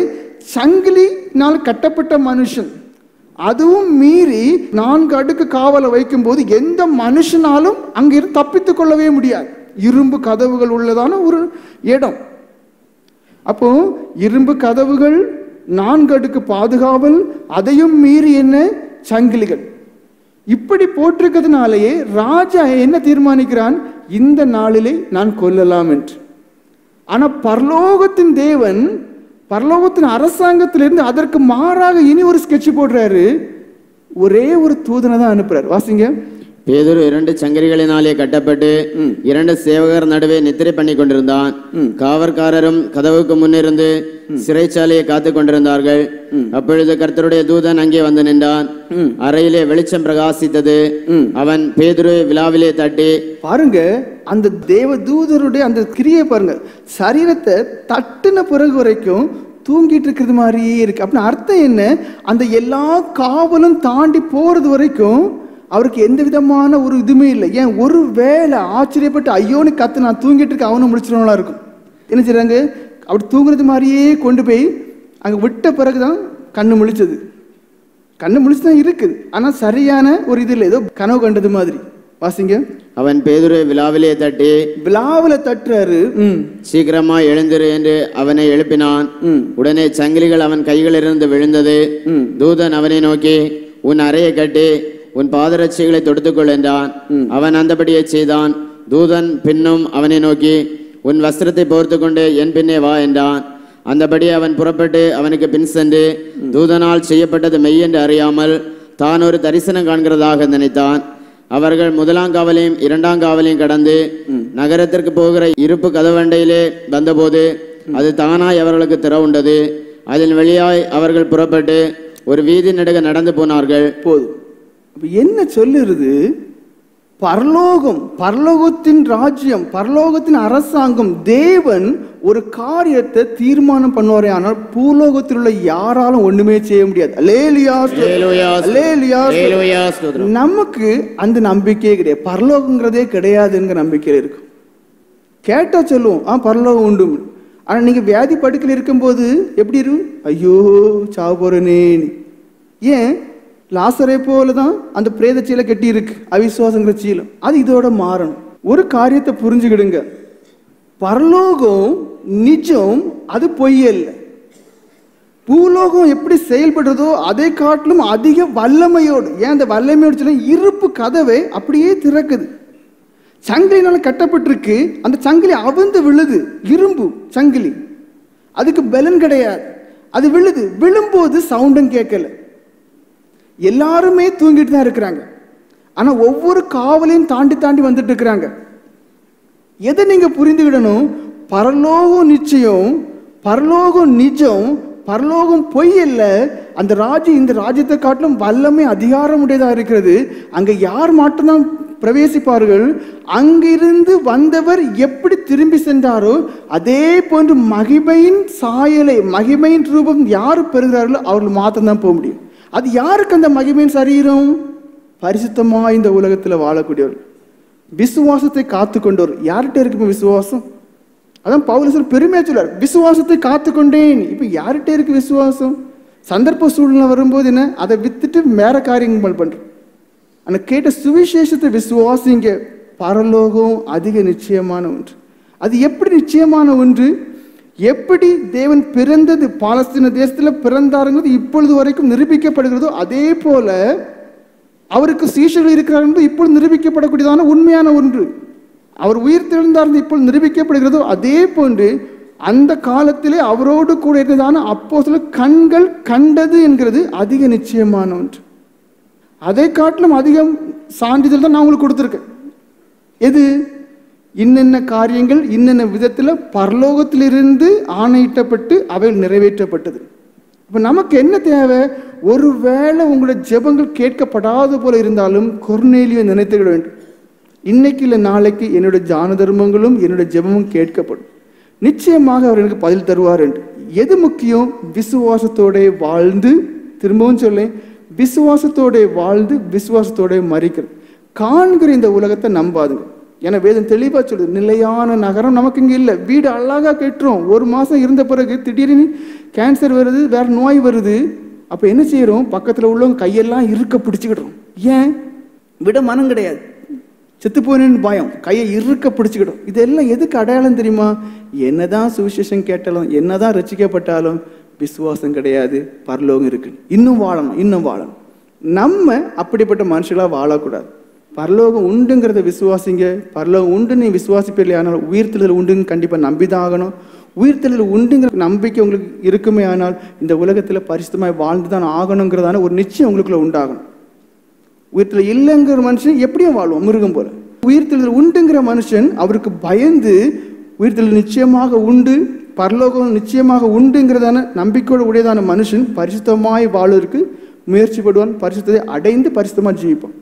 சங்கிலினால் கட்டப்பட்ட மனுஷன், அதுவும் மீறி 4 அடுக்கு காவலை வைக்கும் போது எந்த மனுஷனாலும் அங்கிருந்து தப்பித்துக் கொள்ளவே முடியாது. இரும்பு கதவுகள் உள்ளதான ஒரு இடம். அப்போ இரும்பு கதவுகள், 4 அடுக்கு பாதுகாவல், அதையும் மீறி என்ன சங்கிலிகள். இப்படி போட்டிருக்கிறதுனாலேயே ராஜா என்ன தீர்மானிக்கிறான், இந்த நாளிலே நான் கொல்லலாம் என்று. ஆனா பரலோகத்தின் தேவன் பரலோகத்தின் அரசாங்கத்திலிருந்து அதற்கு மாறாக இனி ஒரு ஸ்கெட்ச் போடுறாரு. ஒரே ஒரு தூதனை தான் அனுப்புறாரு. வாசிங்க. பேதுரு 2 சங்கிலிகளினாலே கட்டப்பட்டு 2 சேவகர் நடுவே நித்திரை பண்ணி கொண்டிருந்தான். காவற்காரரும் கதவுக்கு முன்னிருந்து சிறைச்சாலையை காத்து கொண்டிருந்தார்கள். அப்பொழுது கர்த்தருடைய தூதன் அங்கே வந்து நின்றான். அறையிலே வெளிச்சம் பிரகாசித்தது. அவன் பேதுருவை விலாவிலே தட்டி, பாருங்க அந்த தேவ தூதருடைய அந்த கிரியை பாருங்க, சரீரத்தை தட்டுன பிறகு வரைக்கும் தூங்கிட்டு இருக்கிறது மாதிரியே இருக்கு. அப்படின்னு அர்த்தம் என்ன, அந்த எல்லா காவலும் தாண்டி போறது வரைக்கும் அவருக்கு எந்த விதமான ஒரு இதுவுமே இல்லை. ஏன், ஒரு வேளை ஆச்சரியப்பட்டு ஐயோன்னு கத்து நான் தூங்கிட்டு இருக்க அவனை முடிச்சிடவங்களா இருக்கும். என்ன செய்றாங்க, அப்படி தூங்குறது மாதிரியே கொண்டு போய் அங்கே விட்ட பிறகுதான் கண்ணு முழிச்சது. கண்ணு முழிச்சு தான் இருக்குது, ஆனால் சரியான ஒரு இது இல்லை, ஏதோ கனவு கண்டது மாதிரி. வாசிங்க. அவன் பேதுருவை விலாவிலே தட்டி, விலாவில தட்டுறாரு, சீக்கிரமா எழுந்திரு என்று அவனை எழுப்பினான். உடனே சங்கிலிகள் அவன் கைகளிலிருந்து விழுந்தது. தூதன் அவனை நோக்கி, உன் அறையை கட்டி உன் பாதரட்சிகளை தொடுத்துக்கொள் என்றான். அவன் அந்தபடியே செய்தான். தூதன் பின்னும் அவனை நோக்கி, உன் வஸ்திரத்தை போர்த்து கொண்டு என் பின்னே வா என்றான். அந்தபடி அவன் புறப்பட்டு அவனுக்கு பின் சென்று தூதனால் செய்யப்பட்டது மெய் என்று அறியாமல் தான் ஒரு தரிசனம் காண்கிறதாக நினைத்தான். அவர்கள் 1ஆம் காவலையும் 2ஆம் காவலையும் கடந்து நகரத்திற்கு போகிற இருப்பு கதவண்டையிலே வந்தபோது அது தானாய் அவர்களுக்கு திறவுண்டது. அதன் வழியாய் அவர்கள் புறப்பட்டு ஒரு வீதி நடுக நடந்து போனார்கள். போதும். என்ன சொல்லுறது, பரலோகம், பரலோகத்தின் ராஜ்யம், பரலோகத்தின் அரசாங்கம், தேவன் ஒரு காரியத்தை தீர்மானம் பண்ணுவாரே, ஆனால் பூலோகத்தில் உள்ள யாராலும் ஒண்ணுமே செய்ய முடியாது. நமக்கு அந்த நம்பிக்கையே கிடையாது, பரலோகங்கிறதே கிடையாதுங்கிற நம்பிக்கையில் இருக்கும். கேட்டா சொல்லுவோம் பரலோகம் உண்டு. ஆனா நீங்க வியாதி படுக்கையில் இருக்கும்போது எப்படி இருக்கும், ஐயோ சாவு போறேனேன்னு. ஏன், லாசரை போல தான் அந்த பிரேத சீலை கட்டி இருக்கு, அவிசுவாசங்கிற சீலம். அது இதோட மாறணும். ஒரு காரியத்தை புரிஞ்சுக்கிடுங்க, பரலோகம் நிஜம், அது பொய்யல்ல. பூலோகம் எப்படி செயல்படுறதோ அதை காட்டிலும் அதிக வல்லமையோடு. ஏன் அந்த வல்லமையோடு சொல்ல, இருப்பு கதவை அப்படியே திறக்குது. சங்கிலினால கட்டப்பட்டிருக்கு, அந்த சங்கிலி அவிழ்ந்து விழுது, இரும்பு சங்கிலி, அதுக்கு பலன் கிடையாது, அது விழுது. விழும்போது சவுண்டும் கேட்கல. எல்லாருமே தூங்கிட்டு தான் இருக்கிறாங்க, ஆனா ஒவ்வொரு காவலையும் தாண்டி தாண்டி வந்துட்டு இருக்கிறாங்க. எதை நீங்க புரிந்துவிடணும், பரலோகம் நிச்சயம், பரலோகம் நிஜம், பரலோகம் பொய் அல்ல. அந்த ராஜ்யம் இந்த ராஜ்யத்தை காட்டிலும் வல்லமை அதிகாரம் உடையதா இருக்கிறது. அங்க யார் மட்டும்தான் பிரவேசிப்பார்கள், அங்கிருந்து வந்தவர் எப்படி திரும்பி சென்றாரோ அதே போன்று மகிமையின் சாயலை, மகிமையின் ரூபம் யார் பெறுகிறார்களோ அவர்கள் மாத்திரம்தான் போக முடியும். அது யாருக்கு அந்த மகிமையின் சரீரம், பரிசுத்தமா இந்த உலகத்தில் வாழக்கூடியவர், விசுவாசத்தை காத்து கொண்டவர். யார்கிட்ட இருக்கு விசுவாசம்? அதான் பவுல் பெருமையா சொல்றார், விசுவாசத்தை காத்து கொண்டேன். இப்ப யார்கிட்ட இருக்கு விசுவாசம்? சந்தர்ப்ப சூழ்நிலை வரும்போது என்ன, அதை வித்துட்டு வேற காரியங்கள் பண்றோம். ஆனா கேட்ட சுவிசேஷத்தை விசுவாசிங்க, பரலோகம் அதிக நிச்சயமான ஒன்று. அது எப்படி நிச்சயமான ஒன்று, எப்படி தேவன் பிறந்தது, பாலஸ்தீன தேசத்துல பிறந்தாருங்கிறது இப்பொழுது வரைக்கும் நிரூபிக்கப்படுகிறதோ அதே போல அவருக்கு சீஷர்கள் இருக்கிறார்கள் இப்பொழுது நிரூபிக்கப்படக்கூடியதான உண்மையான ஒன்று. அவர் உயிர் தெழுந்தார் இப்பொழுது நிரூபிக்கப்படுகிறதோ அதே போன்று அந்த காலத்திலே அவரோடு கூட இருந்ததான அப்போஸ்தலர் கண்கள் கண்டது என்கிறது அதிக நிச்சயமான ஒன்று. அதை காட்டிலும் அதிகம் சான்றிதழ் தான் நான் உங்களுக்கு கொடுத்துருக்கேன். எது, இன்னென்ன காரியங்கள் இன்னென்ன விதத்தில் பரலோகத்திலிருந்து ஆணையிட்டப்பட்டு அவை நிறைவேற்றப்பட்டது. இப்போ நமக்கு என்ன தேவை, ஒருவேளை உங்களுடைய ஜெபங்கள் கேட்கப்படாத போல இருந்தாலும் கொர்நேலியை நினைத்துவிட வேண்டும். இன்னைக்கு இல்லை நாளைக்கு என்னுடைய தான தர்மங்களும் என்னுடைய ஜெபமும் கேட்கப்படும், நிச்சயமாக அவர் எனக்கு பதில் தருவார் என்று. எது முக்கியம், விசுவாசத்தோட வாழ்ந்து, திரும்பவும் சொல்லேன், விசுவாசத்தோட வாழ்ந்து விசுவாசத்தோட மறிக்கிறது. காண்கிற இந்த உலகத்தை நம்பாதுங்க. ஏன்னா வேதம் தெளிவா சொல்லுது, நிலையான நகரம் நமக்கு இங்கே இல்லை. வீடு அழகா கட்டுறோம், 1 மாசம் இருந்த பிறகு திடீர்னு கேன்சர் வருது, வேற நோய் வருது, அப்போ என்ன செய்கிறோம்? பக்கத்தில் உள்ளவங்க கையெல்லாம் இருக்க பிடிச்சிக்கிடுறோம். ஏன்? விட மனம் கிடையாது. செத்து போனேன்னு பயம், கையை இருக்க பிடிச்சிக்கிடும். இதெல்லாம் எதுக்கு அடையாளம் தெரியுமா? என்னதான் சுவிசேஷம் கேட்டாலும், என்னதான் ரசிக்கப்பட்டாலும் விசுவாசம் கிடையாது, பரலோகம் இருக்கு, இன்னும் வாழணும், இன்னும் வாழணும். நம்ம அப்படிப்பட்ட மனுஷங்களாக வாழக்கூடாது. பரலோகம் உண்டுங்கிறத விசுவாசிங்க. பரலோகம் உண்டு நீ விசுவாசிப்பே ஆனால் உயிர்த்தெழுதல் உண்டுன்னு கண்டிப்பாக நம்பிதான் ஆகணும். உயிர்த்தெழுதல் உண்டுங்கிற நம்பிக்கை உங்களுக்கு இருக்குமே ஆனால் இந்த உலகத்தில் பரிசுத்தமாய் வாழ்ந்து தான் ஆகணுங்கிறதான ஒரு நிச்சயம் உங்களுக்குள்ள உண்டாகணும். உயிர்த்தெழுதல் இல்லைங்கிற மனுஷன் எப்படியும் வாழ்வோம், மிருகம் போல. உயிர்த்தெழுதல் உண்டுங்கிற மனுஷன் அவருக்கு பயந்து உயிர்த்தெழுதல் நிச்சயமாக உண்டு, பரலோகம் நிச்சயமாக உண்டுங்கிறதான நம்பிக்கையோடு உடையதான மனுஷன் பரிசுத்தமாய் வாழ்வதற்கு முயற்சிப்படுவான், பரிசுத்தத்தை அடைந்து பரிசுத்தமாக ஜீவிப்பான்.